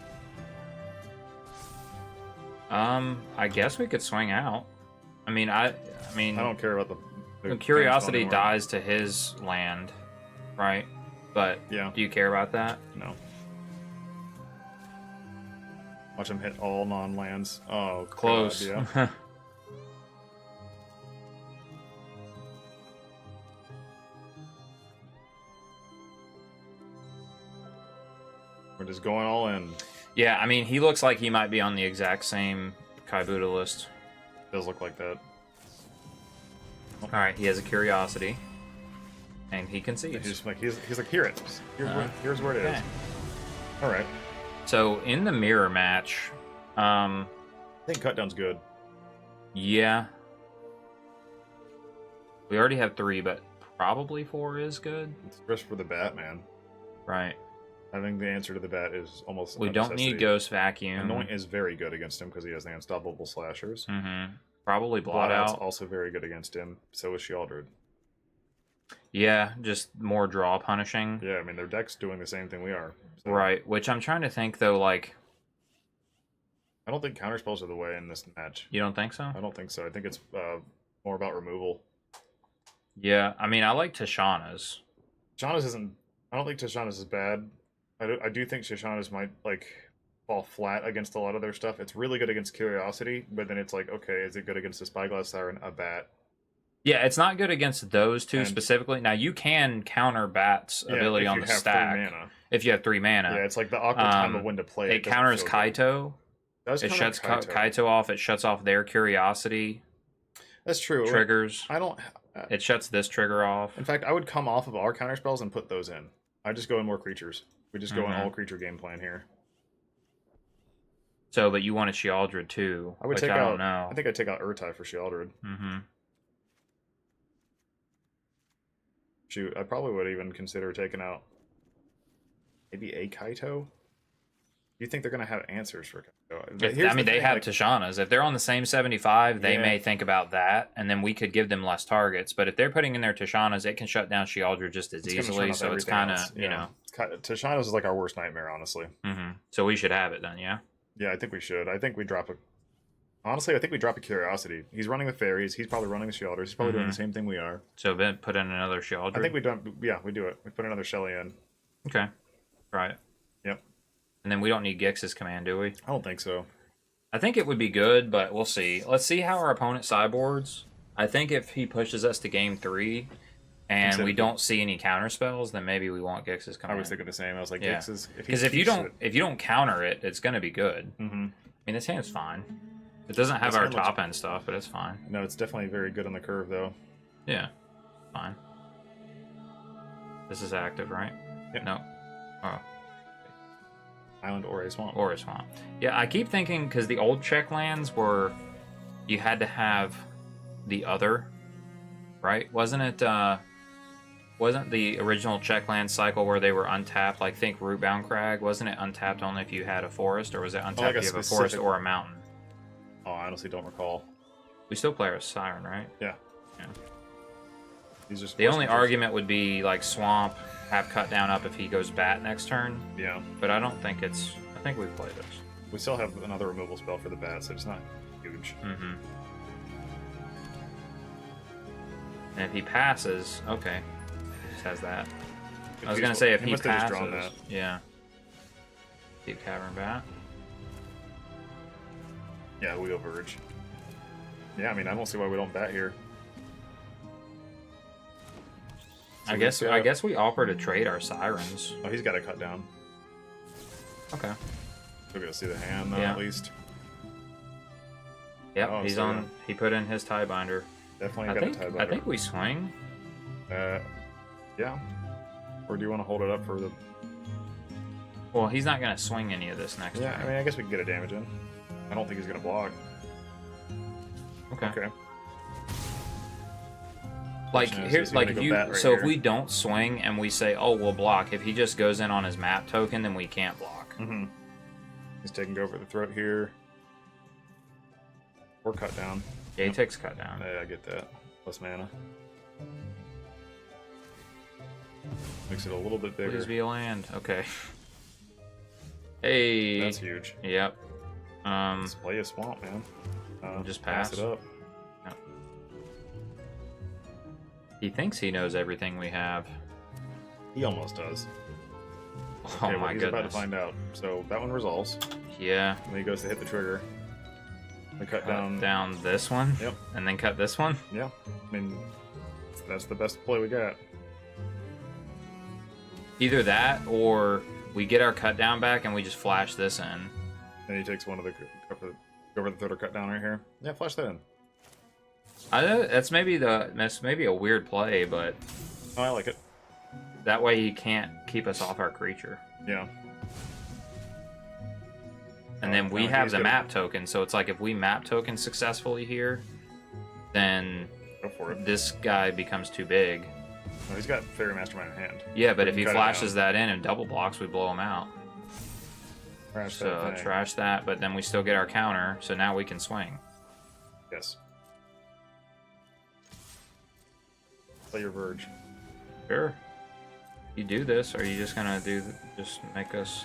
I guess we could swing out. I mean, I don't care about the Curiosity dies to his land, right? But yeah. Do you care about that? No. Watch him hit all non-lands. Oh, close. God, yeah. We're just going all in. Yeah, I mean, he looks like he might be on the exact same Kaibuda list. Does look like that. Alright, he has a Curiosity. And he concedes. He's like, here it is. Here's where it is. Alright. So, in the mirror match... I think Cutdown's good. Yeah. We already have 3, but probably 4 is good. It's just for the Batman. Right. Having the answer to the bat is almost We don't need Ghost Vacuum. Anoint is very good against him because he has the unstoppable slashers. Mm-hmm. Probably Blot Blowout's Out. also very good against him. So is Sheoldred. Yeah, just more draw punishing. Yeah, I mean, their deck's doing the same thing we are. So. Right, which I'm trying to think, though, like... I don't think counterspells are the way in this match. You don't think so? I don't think so. I think it's more about removal. Yeah, I mean, I like Tishana's. Tishana's isn't... I don't think Tishana's is bad. I do think Tishana's might, like, fall flat against a lot of their stuff. It's really good against Curiosity, but then it's like, okay, is it good against a Spyglass Siren, a Bat? Yeah, it's not good against those two And- specifically. Now, you can counter Bat's ability on the stack. 3 mana. If you have 3 mana. Yeah, it's like the awkward time of when to play it. It counters Kaito. It Shuts Kaito off. It shuts off their Curiosity That's true. triggers. I don't... It shuts this trigger off. In fact, I would come off of our counterspells and put those in. I just go in more creatures. We just go in all creature game plan here. So, but you want a Sheoldred too. I would which take I out. don't know. I think I'd take out Urtai for Sheoldred. Mm-hmm. Shoot, I probably would even consider taking out maybe a Kaito. You think they're gonna have answers for Kaito? I mean, they have Tishana's. If they're on the same 75, they may think about that, and then we could give them less targets. But if they're putting in their Tishana's, it can shut down Sheoldred just as easily. So it's kind of, you know. Tishana's is like our worst nightmare, honestly. Mm-hmm. So we should have it then, yeah? Yeah, I think we should. I think we drop a... Honestly, I think we drop a Curiosity. He's running the Fairies. He's probably running the Sheolders. He's probably doing the same thing we are. So then put in another Sheoldred? I think we don't... Yeah, we do it. We put another Shelly in. Okay. Right. Yep. And then we don't need Gix's command, do we? I don't think so. I think it would be good, but we'll see. Let's see how our opponent sideboards. I think if he pushes us to game 3 and we don't see any counter spells, then maybe we want Gix's command. I was thinking the same. I was like, Yeah. Gix's... Because if you don't counter it, it's going to be good. Mm-hmm. I mean, this hand's fine. It doesn't have our top end stuff, but it's fine. No, it's definitely very good on the curve, though. Yeah, fine. This is active, right? Yep. No. Oh. Island or a swamp. Or a swamp. Yeah, I keep thinking, because the old check lands were, you had to have the other, right? Wasn't it, wasn't the original check land cycle where they were untapped, like think Rootbound Crag, wasn't it untapped only if you had a forest, or was it untapped if you have a forest or a mountain? Oh, I honestly don't recall. We still play our Siren, right? Yeah. Yeah. He's just The only argument would be like Swamp, have cut down up if he goes Bat next turn. Yeah. But I don't think it's... I think we play this. We still have another removal spell for the Bat, so it's not huge. Mm-hmm. And if he passes... Okay. Just has that. I was going to say if he passes... Yeah. Deep Cavern Bat. Yeah, we go Verge. Yeah, I mean, I don't see why we don't bat here. So I guess we offer to trade our Sirens. Oh, he's got to cut down. Okay. We're gonna see the hand though, Yeah. at least. Yep, Oh, he's so on. yeah. He put in his tie binder. Definitely got a tie binder. I think we swing. Yeah. Or do you want to hold it up for the? Well, he's not gonna swing any of this next Yeah, turn. I mean, I guess we can get a damage in. I don't think he's gonna block. Okay. Okay. Like Question is, here, is he like gonna if go you, bat right so if here? we don't swing and we say, oh, we'll block. If he just goes in on his map token, then we can't block. Mm-hmm. He's taking over the throat here. Or cut down. Yeah, he takes cut down. Yeah, I get that. Plus mana. Makes it a little bit bigger. Please be a land. Okay. Hey. That's huge. Yep. Let's play a swamp, man. Just pass. it up. Yep. He thinks he knows everything we have. He almost does. Oh Okay, my well, he's goodness. about to find out. So that one resolves. Yeah. And then he goes to hit the trigger. We cut Cut down. down this one. Yep. And then cut this one. Yeah. I mean, that's the best play we got. Either that or we get our cut down back and we just flash this in. And he takes one of the go over the third or cut down right here. Yeah, flash that in. That's maybe a weird play, but Oh, I like it. that way he can't keep us off our creature. Yeah. And then we no, have he's the gonna- map token, so it's like if we map token successfully here, then Go for it. this guy becomes too big. No, he's got Fairy Mastermind in hand. Yeah, but We if can he cut it flashes down. that in and double blocks, we blow him out. Trash So that thing. trash that, but then we still get our counter, so now we can swing. Yes. Play your Verge. Sure. You do this, or are you just gonna just make us?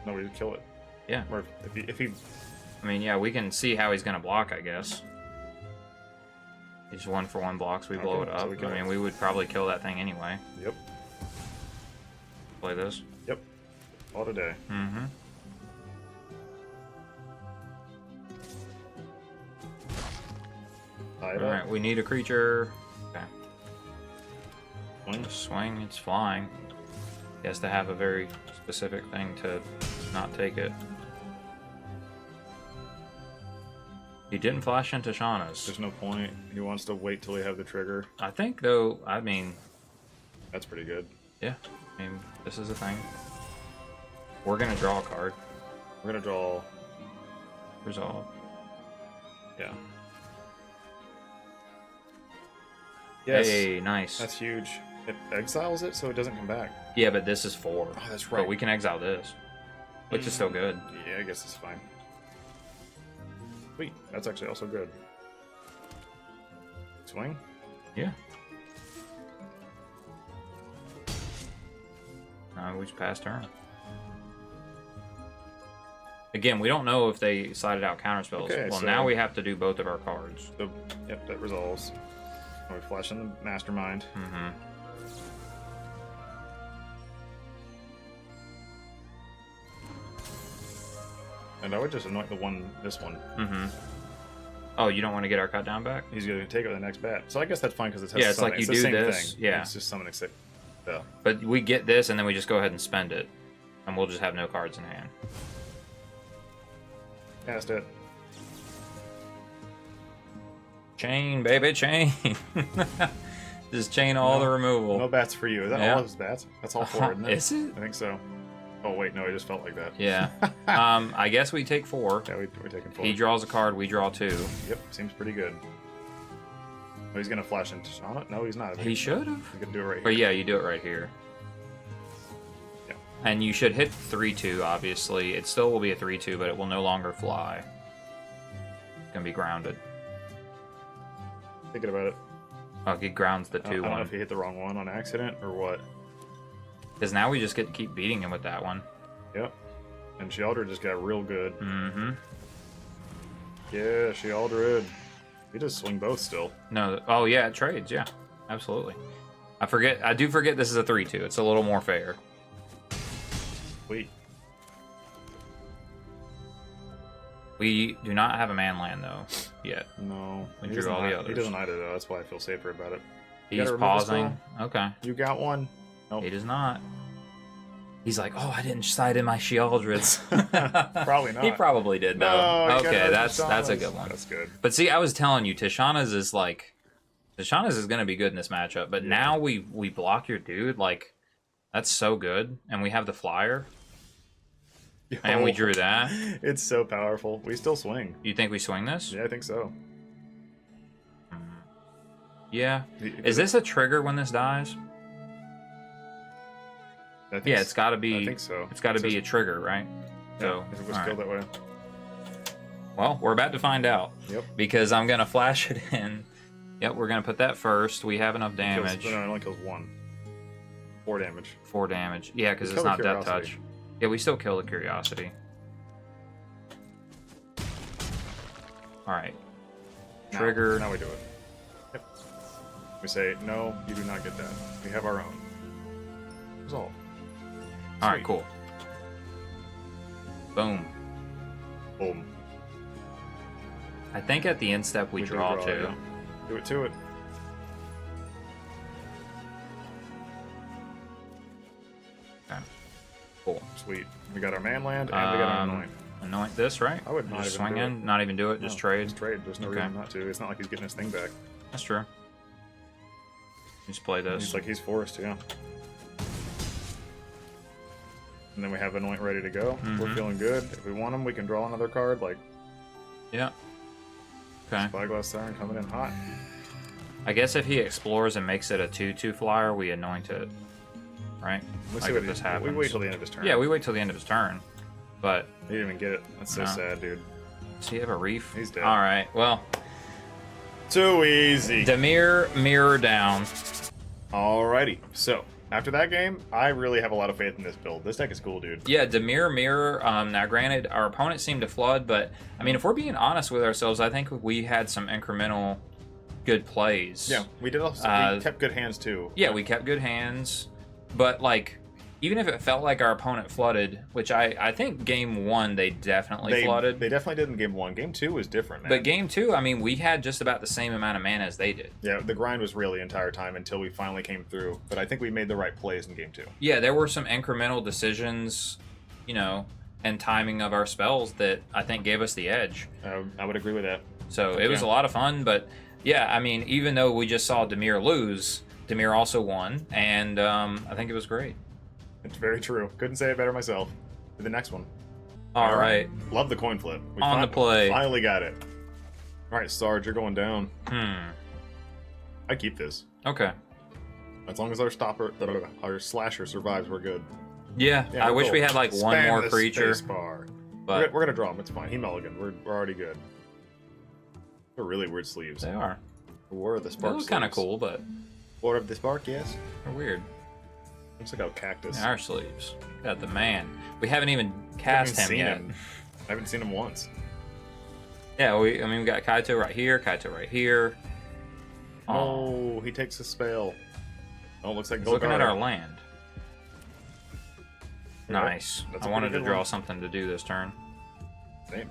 No, we just kill it. Yeah. Or if he. I mean, yeah, we can see how he's gonna block, I guess. He's 1-for-1 blocks. We blow it so up. we kill I mean, it. we would probably kill that thing anyway. Yep. Play this. Yep. All today. Mm-hmm. Tie it All up. right, we need a creature. Okay. Swing. Swing. It's flying. He has to have a very specific thing to not take it. He didn't flash into Shauna's. There's no point. He wants to wait till we have the trigger. I think, though, I mean... That's pretty good. Yeah. I mean, this is a thing. We're going to draw a card. We're going to draw... Resolve. Yeah. Yes. Hey, nice. That's huge. It exiles it so it doesn't come back. Yeah, but this is 4. Oh, that's right. But we can exile this. Which is still good. Yeah, I guess it's fine. Sweet. That's actually also good. Swing? Yeah. We just passed turn. Again, we don't know if they sided out counterspells. Okay, well, so- now we have to do both of our cards. So, yep, that resolves. And we flash in the Mastermind. Mm-hmm. And I would just anoint this one. Mm-hmm. Oh, you don't want to get our cut down back? He's going to take it with the next bat. So I guess that's fine because Yeah, it's like you the do same this, thing. yeah. It's just summoning sick. Yeah. But we get this, and then we just go ahead and spend it. And we'll just have no cards in hand. Cast it. Chain, baby, chain. Just chain all the removal. No bats for you. Is that Yeah. all of his bats? That's all 4, isn't it? Is it? I think so. Oh, wait, no, it just felt like that. Yeah. I guess we take 4. Yeah, we're taking 4. He draws a card, we draw 2. Yep, seems pretty good. Oh, he's going to flash into Shauna? No, he's not. He should have. He's going to do it right here. But yeah, you do it right here. Yeah. And you should hit 3-2, obviously. It still will be a 3-2, but it will no longer fly. It's going to be grounded. Thinking about it. Oh, he grounds the I don't know 2-1. if he hit the wrong one on accident or what. Because now we just get to keep beating him with that one. Yep. And Shealdred just got real good. Mm-hmm. Yeah, Shealdred. He does swing both still. No, oh yeah, it trades, yeah. Absolutely. I do forget this is a 3-2. It's a little more fair. Sweet. We do not have a man land, though, yet. No. We he drew doesn't all the He others. doesn't either, though. That's why I feel safer about it. You He's gotta remove a pausing. Okay. You got one? Nope. He does not. He's like, oh, I didn't side in my Shealdreds. Probably not. He probably did, though. No, you gotta Okay, have that's a Tishana's. good one. That's good. But see, I was telling you, Tishana's is going to be good in this matchup. But now we block your dude. Like, that's so good. And we have the flyer. And we drew that. It's so powerful. We still swing. You think we swing this? Yeah, I think so. Yeah. Is this a trigger when this dies? I think Yeah, it's got to be. I think so. It's got to be a trigger, right? So, if it was all killed right. that way. Well, we're about to find out. Yep. Because I'm going to flash it in. Yep, we're going to put that first. We have enough damage. No, it only kills 1. 4 damage. 4 damage. Yeah, because We it's kill not the death Curiosity. touch. Yeah, we still kill the Curiosity. Alright. Trigger. Now we do it. Yep. We say, no, you do not get that. We have our own. Resolve. Alright, Sweet. cool. Boom. Boom. I think at the end step we do draw too. yeah. Do it to it. Okay. Cool. Sweet. We got our man land and we got our anoint. Anoint this, right? I would not just even swing do it. in, not even do it, just No, trade. Just trade. There's no Okay. reason not to. It's not like he's getting his thing back. That's true. Just play this. He's like, he's forced, yeah. And then we have anoint ready to go. We're Mhm. feeling good. If we want him, we can draw another card, like Yeah. Okay. Spyglass Siren coming in hot. I guess if he explores and makes it a 2/2 flyer, we anoint it. Right? Let's Like see what if this we happens. wait till the end of his turn. Yeah, we wait till the end of his turn. But He didn't even get it. That's so No. sad, dude. does he have a reef? He's dead. Alright, well. Too easy. Dimir, mirror down. Alrighty. So, after that game, I really have a lot of faith in this build. This deck is cool, dude. Yeah, Dimir, mirror. Now, granted, our opponent seemed to flood, but, I mean, if we're being honest with ourselves, I think we had some incremental good plays. Yeah, we did also, we kept good hands, too. Yeah, we kept good hands, but, like, even if it felt like our opponent flooded, which I think game 1 they definitely flooded. They definitely did in game 1. Game 2 was different, man. But game 2, I mean, we had just about the same amount of mana as they did. Yeah, the grind was real the entire time until we finally came through. But I think we made the right plays in game 2. Yeah, there were some incremental decisions, you know, and timing of our spells that I think gave us the edge. I would agree with that. So it was a lot of fun, but yeah, I mean, even though we just saw Dimir lose, Dimir also won, and I think it was great. It's very true. Couldn't say it better myself. The next one. All right. Love the coin flip. We On the play. Finally got it. All right, Sarge, you're going down. I keep this. Okay. As long as our slasher survives, we're good. Yeah, I wish we had like one more creature. Bar. But we're gonna draw him. It's fine. He mulliganed. We're already good. They're really weird sleeves. They are. War of the Spark. They look kind of cool, but War of the Spark, yes. they're weird. Looks like a cactus. Our sleeves. Got the man. We haven't even cast him yet. I haven't seen him once. Yeah, we got Kaito right here, Kaito right here. Oh, he takes a spell. Oh, looks like He's looking at our land. Yeah, Nice. I wanted to draw something to do this turn. Same.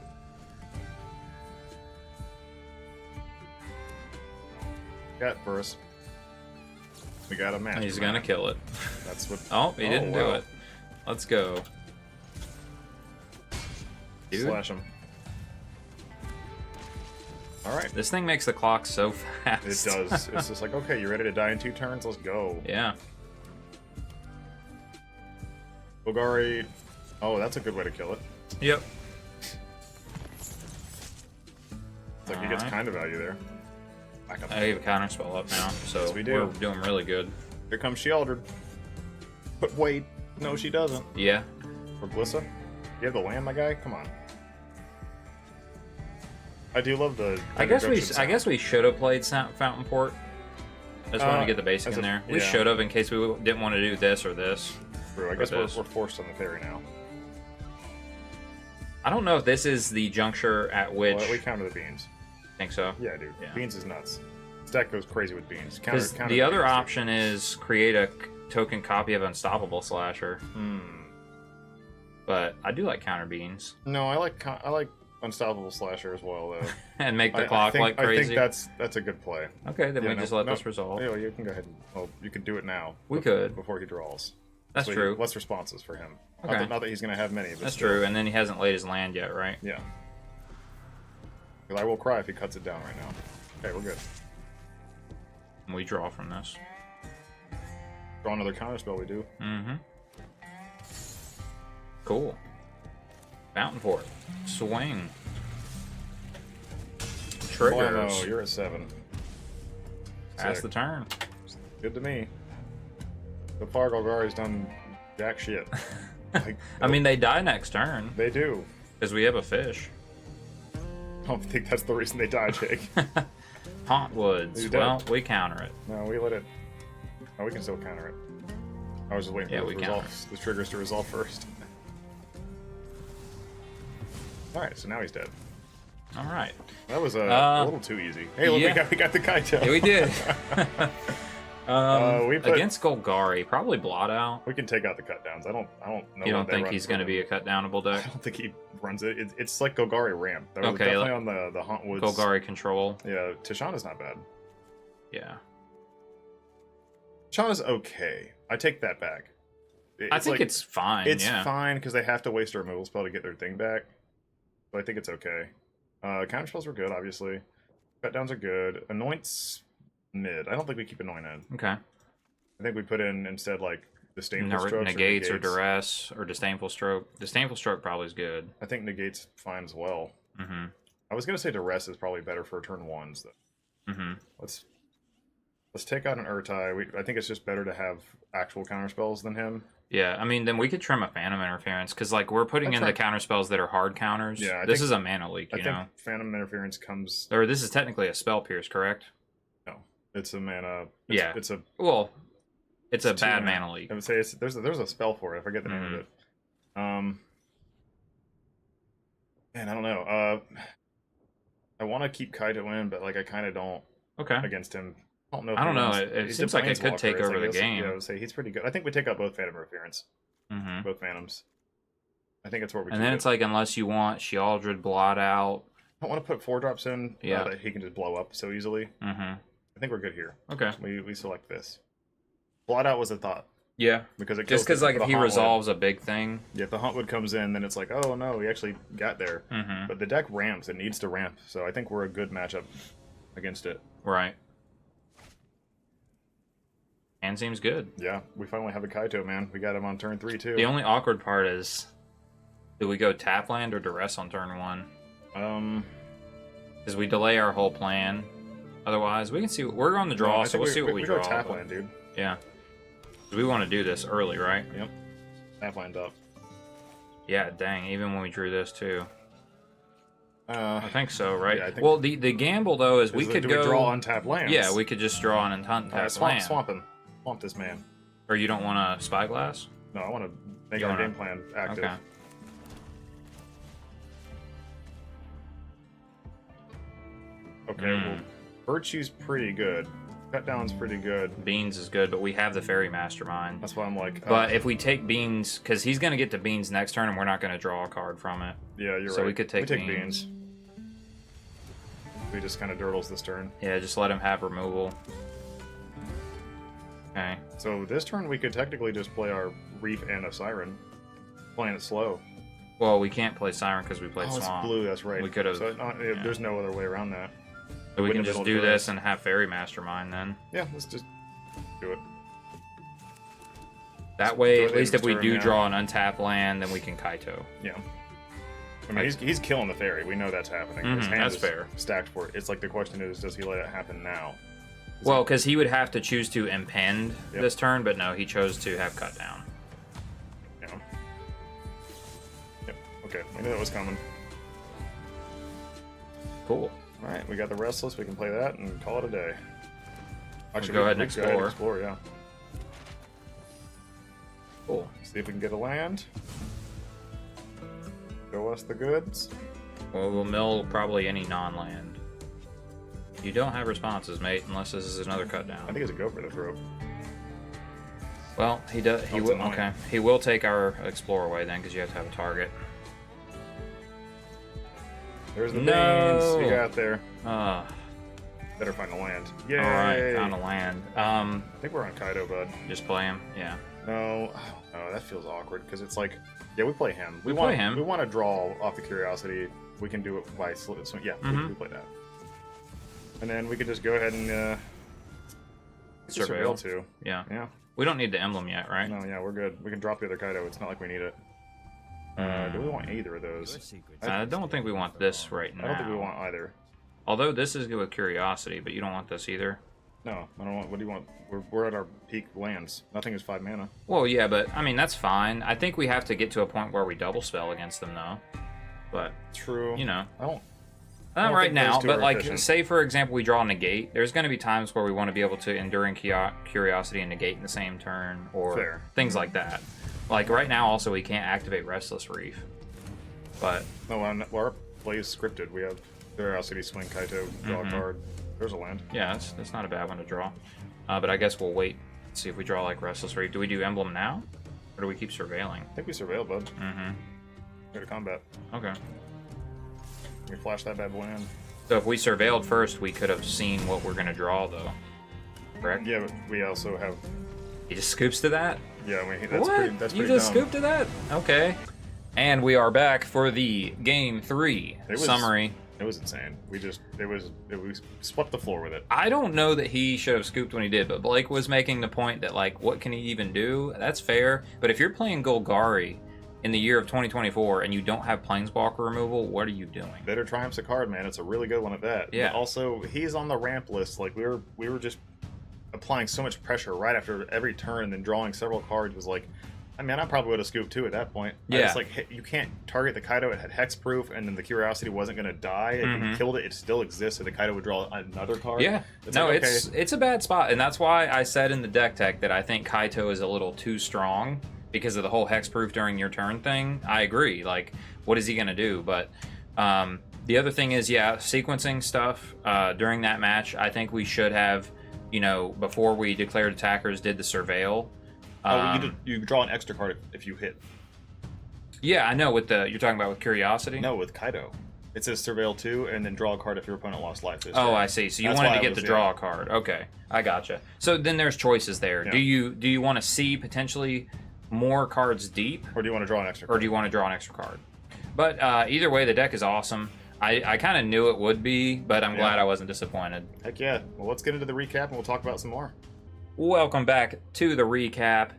Got for us. We got a match. He's gonna kill it. That's what. Oh, he didn't do it. Let's go. Dude. Slash him. All right. This thing makes the clock so fast. It does. It's just like, okay, you ready to die in 2 turns? Let's go. Yeah. Golgari. Oh, that's a good way to kill it. Yep. It's like he gets kind of value there. Back up. I have a counter spell up now, so Yes, we do. we're doing really good. Here comes Shealdred. But wait, no, she doesn't. Yeah. For Glissa? You have the land, my guy? Come on. I do love the. I guess we should have played Fountain Port. I just wanted to get the basic in there. We should have in case we didn't want to do this or this. True. I guess we're forced on the ferry now. I don't know if this is the juncture at which Well, we counter the beans. think so. Yeah, dude. Yeah. Beans is nuts. Stack goes crazy with beans. Because the other option is create a token copy of Unstoppable Slasher. But I do like counter beans. No, I like Unstoppable Slasher as well, though. And make the clock like crazy. I think that's a good play. Okay, then we just let this resolve. Yeah, you can go ahead and. Well, you can do it now. We could before he draws. That's true. Less responses for him. Okay. Not that he's going to have many. But That's still. true, and then he hasn't laid his land yet, right? Yeah. Because I will cry if he cuts it down right now. Okay, we're good. And we draw from this. Draw another counterspell, we do. Cool. Fountain Port. Swing. Triggers. Oh, you're at 7. Pass the turn. Good to me. The far Golgari's done jack shit. Like, I mean, they die next turn. They do. Because we have a fish. I don't think that's the reason they die, Jake. Haunt Woods. Well, we counter it. No, we let it. Oh, we can still counter it. I was just waiting for the triggers to resolve first. Alright, so now he's dead. Alright. That was a little too easy. Hey, look, we got the Kaito. Yeah, we did. Against Golgari, probably blot out. We can take out the cut downs. I don't know. You don't think he's going to be a cut downable deck? I don't think he runs it. It's like Golgari ramp. That was definitely on the Haunt Woods. Golgari control. Yeah, Tishana's not bad. Yeah. Tishana's okay. I take that back. I think it's fine. It's fine because they have to waste a removal spell to get their thing back. But I think it's okay. Counter spells were good, obviously. Cut downs are good. Anoint's mid. I don't think we keep Anoint in. Okay. I think we put in instead like Disdainful Stroke. Negates or Duress or Disdainful Stroke. Disdainful Stroke probably is good. I think Negate's fine as well. I was going to say Duress is probably better for turn 1s though. Let's take out an Urtai. I think it's just better to have actual counter spells than him. Yeah, I mean, then we could trim a Phantom Interference, because, like, we're putting in the counter spells that are hard counters. Yeah, this is a mana leak, you know? I think Phantom Interference comes... Or this is technically a Spell Pierce, correct? No, it's a mana... yeah. It's a... Well, it's a bad mana leak. I would say there's a spell for it. I forget the name of it. Man, I don't know. I want to keep Kaito in, but, like, I kind of don't against him. I don't know. I don't know. It seems like it could take over the game. Yeah, I would say he's pretty good. I think we take out both Phantom Interference. Both Phantoms. I think that's where we. And then it's like, unless you want Shealdred Blot out. I don't want to put 4-drops in. Yeah. That he can just blow up so easily. I think we're good here. Okay. We select this. Blot out was a thought. Yeah. Because it just because, like, if he resolves a big thing. Yeah, if the Huntwood comes in, then it's like, oh no, he actually got there. But the deck ramps. It needs to ramp. So I think we're a good matchup against it. Right. And seems good. Yeah, we finally have a Kaito, man. We got him on turn 3 too. The only awkward part is, do we go tap land or duress on turn 1? Because we delay our whole plan. Otherwise, we can see. We're on the draw, so we'll see what we draw. We go tap land, dude. Yeah. We want to do this early, right? Yep. Tap land up. Yeah, dang. Even when we drew this too. I think so, right? Yeah, I think well, the gamble though is we could go draw untap lands. Yeah, we could just draw an untap land. Swamp him. Swamp this man. Or you don't want to Spyglass? No, I want to make our game plan active. Okay. Okay, well, Virtue's pretty good. Cut down's pretty good. Beans is good, but we have the Fairy Mastermind. That's why I'm like... But if we take Beans, because he's going to get to Beans next turn, and we're not going to draw a card from it. Yeah, you're right. So we could take Beans. We just kind of dirtles this turn. Yeah, just let him have removal. Okay. So this turn we could technically just play our Reef and a Siren. Playing it slow. Well, we can't play Siren because we played Swamp. Oh, it's blue, that's right. We could have... So there's no other way around that. So we can just do this and have Fairy Mastermind then. Yeah, let's just do it. That way, at least if we do draw an untapped land, then we can Kaito. Yeah. I mean, he's killing the Fairy. We know that's happening. His hand is fair. Stacked for it. It's like the question is, does he let it happen now? Well, because he would have to choose to impend this turn, but no, he chose to have cut down. Yeah. Yep. Okay, we knew that was coming. Cool. Alright, we got the Restless. We can play that and call it a day. Actually, go ahead and explore. Explore, yeah. Cool. See if we can get a land. Show us the goods. Well, we'll mill probably any non-land. You don't have responses, mate, unless this is another cut down. I think it's a go for the throw. Well, he does. He will. Okay, he will take our Explorer away then, because you have to have a target. There's the beans we got there. Better find a land. Yay! All right, found a land. I think we're on Kaito, bud. Just play him. Yeah. No, that feels awkward because it's like, yeah, we play him. We play him. We want to draw off the Curiosity. We can do it by so yeah. We play that, and then we could just go ahead and surveil too. Yeah. Yeah. We don't need the emblem yet, right? No, yeah, we're good. We can drop the other Kaito. It's not like we need it. Do we want either of those? I don't think we want this right now. I don't think we want either. Although this is good with Curiosity, but you don't want this either. No, I don't want. What do you want? We're at our peak lands. Nothing is 5 mana. Well, yeah, but I mean that's fine. I think we have to get to a point where we double spell against them, though. But true. You know, I don't. Not right now, but like, say for example, we draw a negate. There's going to be times where we want to be able to Enduring Curiosity and negate in the same turn, or things like that. Like right now, also we can't activate Restless Reef. But no, our play is scripted. We have Curiosity, swing Kaito, draw a card. There's a land. Yeah, that's not a bad one to draw. But I guess we'll wait. See if we draw like Restless Reef. Do we do Emblem now, or do we keep surveilling? I think we surveil, bud. Go to combat. Okay. We flash that bad boy in. So if we surveilled first, we could have seen what we're gonna draw, though. Correct? Yeah, but we also have. He just scoops to that. Yeah, I mean, that's what? That's you pretty just dumb. scooped to that? Okay. And we are back for the Game 3 summary. It was insane. We swept the floor with it. I don't know that he should have scooped when he did, but Blake was making the point that, like, what can he even do? That's fair. But if you're playing Golgari in the year of 2024 and you don't have Planeswalker removal, what are you doing? Bitter Triumph's a card, man. It's a really good one at that. Yeah. But also, he's on the ramp list. Like, we were just applying so much pressure right after every turn, and then drawing several cards was like, I mean, I probably would have scooped too at that point. Yeah. It's like, you can't target the Kaido. It had hexproof, and then the Curiosity wasn't going to die. If you killed it, it still exists, so the Kaido would draw another card. Yeah. It's a bad spot, and that's why I said in the deck tech that I think Kaito is a little too strong because of the whole hexproof during your turn thing. I agree. Like, what is he going to do? But the other thing is, sequencing stuff during that match. I think we should have, before we declared attackers, did the surveil. You draw an extra card if you hit. Yeah, I know. You're talking about with Curiosity? No, with Kaido. It says surveil 2, and then draw a card if your opponent lost life. I see. So you wanted to get to draw a card. Okay, I gotcha. So then there's choices there. Yeah. Do you want to see potentially more cards deep, or do you want to draw an extra card? Or do you want to draw an extra card? But either way, the deck is awesome. I kind of knew it would be, but I'm glad I wasn't disappointed. Heck yeah. Well, let's get into the recap, and we'll talk about some more. Welcome back to the recap.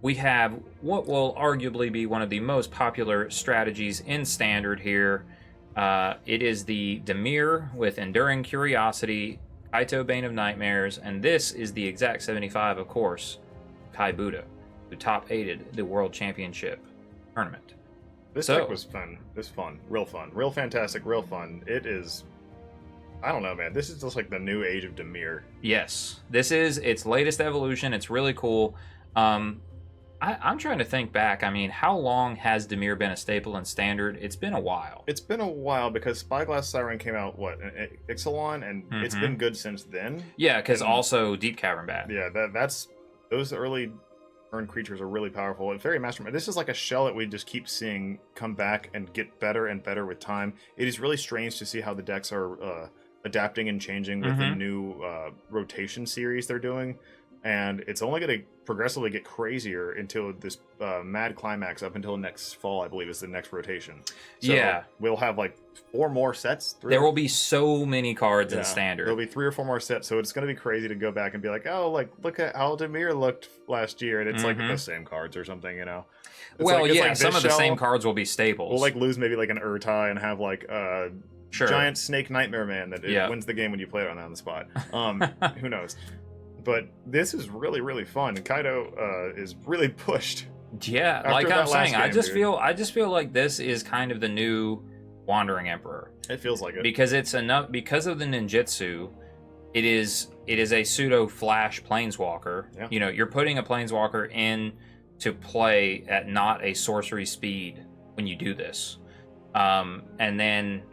We have what will arguably be one of the most popular strategies in Standard here. It is the Dimir with Enduring Curiosity, Kaito Bane of Nightmares, and this is the exact 75, of course, Kai Buddha, who top-8'd the World Championship tournament. This deck was fun. This fun. Real fun. Real fantastic. Real fun. It is... I don't know, man. This is just like the new age of Dimir. Yes. This is its latest evolution. It's really cool. I'm trying to think back. I mean, how long has Dimir been a staple in Standard? It's been a while. It's been a while because Spyglass Siren came out, Ixalan, and it's been good since then. Yeah, because also Deep Cavern Bat. Yeah, that's... Those early turn creatures are really powerful. And Fairy Mastermind. This is like a shell that we just keep seeing come back and get better and better with time. It is really strange to see how the decks are adapting and changing with the new rotation series they're doing. And it's only going to progressively get crazier until this mad climax up until next fall, I believe, is the next rotation. So we'll have like 4 more sets. There will be so many cards in Standard. There'll be 3 or 4 more sets, so it's going to be crazy to go back and be like, oh, like, look at how Dimir looked last year, and it's like the same cards or something, It's some of the same cards will be staples. We'll like lose maybe like an Urtai and have like a giant snake nightmare man that wins the game when you play it on the spot. Who knows? But this is really, really fun. Kaido is really pushed. Yeah, like I'm saying, I just feel like this is kind of the new Wandering Emperor. It feels like it. Because it's enough because of the ninjutsu, it is a pseudo flash planeswalker. Yeah. You're putting a planeswalker in to play at not a sorcery speed when you do this. And then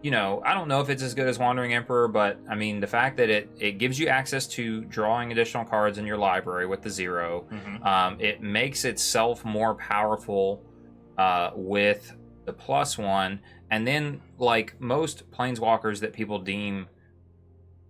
I don't know if it's as good as Wandering Emperor, but I mean, the fact that it gives you access to drawing additional cards in your library with the 0, it makes itself more powerful with the +1, and then like most planeswalkers that people deem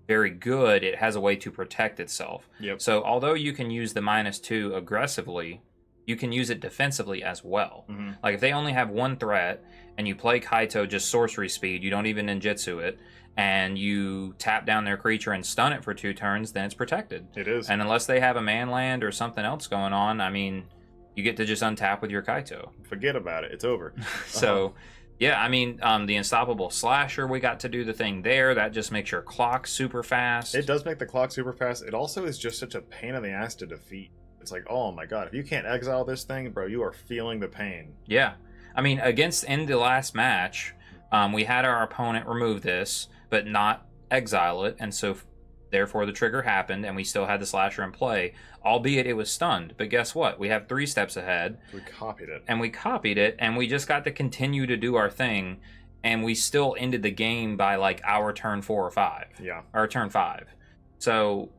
very good, it has a way to protect itself. Yep. So although you can use the -2 aggressively, you can use it defensively as well. Like if they only have 1 threat and you play Kaito just sorcery speed, you don't even ninjutsu it, and you tap down their creature and stun it for 2 turns, then it's protected. It is. And unless they have a man land or something else going on, I mean, you get to just untap with your Kaito. Forget about it. It's over. So, yeah, I mean, the Unstoppable Slasher, we got to do the thing there. That just makes your clock super fast. It does make the clock super fast. It also is just such a pain in the ass to defeat. It's like, oh my god, if you can't exile this thing, bro, you are feeling the pain. Yeah. I mean, in the last match, we had our opponent remove this, but not exile it, and so therefore the trigger happened, and we still had the Slasher in play, albeit it was stunned. But guess what? We have 3 steps ahead. We copied it. And we just got to continue to do our thing, and we still ended the game by like our turn 4 or 5. Yeah. Or turn 5. So,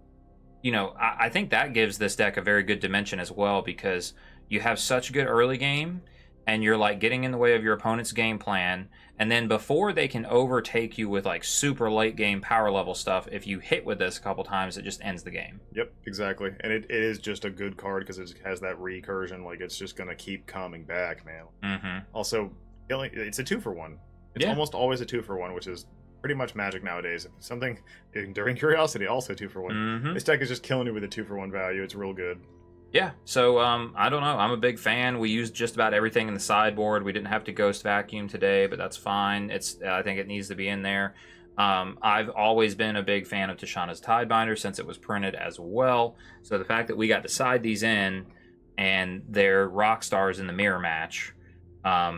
I think that gives this deck a very good dimension as well, because you have such good early game, and you're like getting in the way of your opponent's game plan, and then before they can overtake you with like super late game power level stuff, if you hit with this a couple times, it just ends the game. Yep, exactly. And it is just a good card because it has that recursion. Like, it's just gonna keep coming back, man. Also, it's a 2-for-1. It's almost always a 2-for-1, which is pretty much magic nowadays. Something Enduring Curiosity, also 2-for-1. This deck is just killing you with a 2-for-1 value. It's real good. Yeah, so I don't know. I'm a big fan. We used just about everything in the sideboard. We didn't have to Ghost Vacuum today, but that's fine. I think it needs to be in there. I've always been a big fan of Tishana's Tidebinder since it was printed as well. So the fact that we got to side these in and their rock stars in the mirror match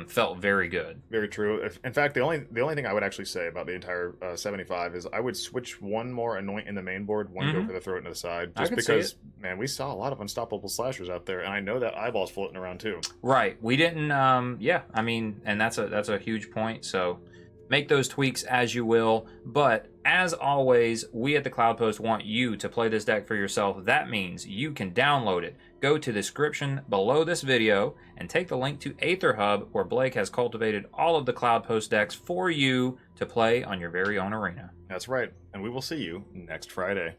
felt very good. Very true. In fact, the only thing I would actually say about the entire 75 is I would switch one more anoint in the main board, one go for the throat into the side, just because, man, we saw a lot of unstoppable slashers out there, and I know that eyeball's floating around too. Right. We didn't. Yeah. I mean, and that's a huge point. So make those tweaks as you will. But as always, we at the Cloudpost want you to play this deck for yourself. That means you can download it. Go to the description below this video and take the link to Aether Hub, where Blake has cultivated all of the Cloudpost decks for you to play on your very own arena. That's right. And we will see you next Friday.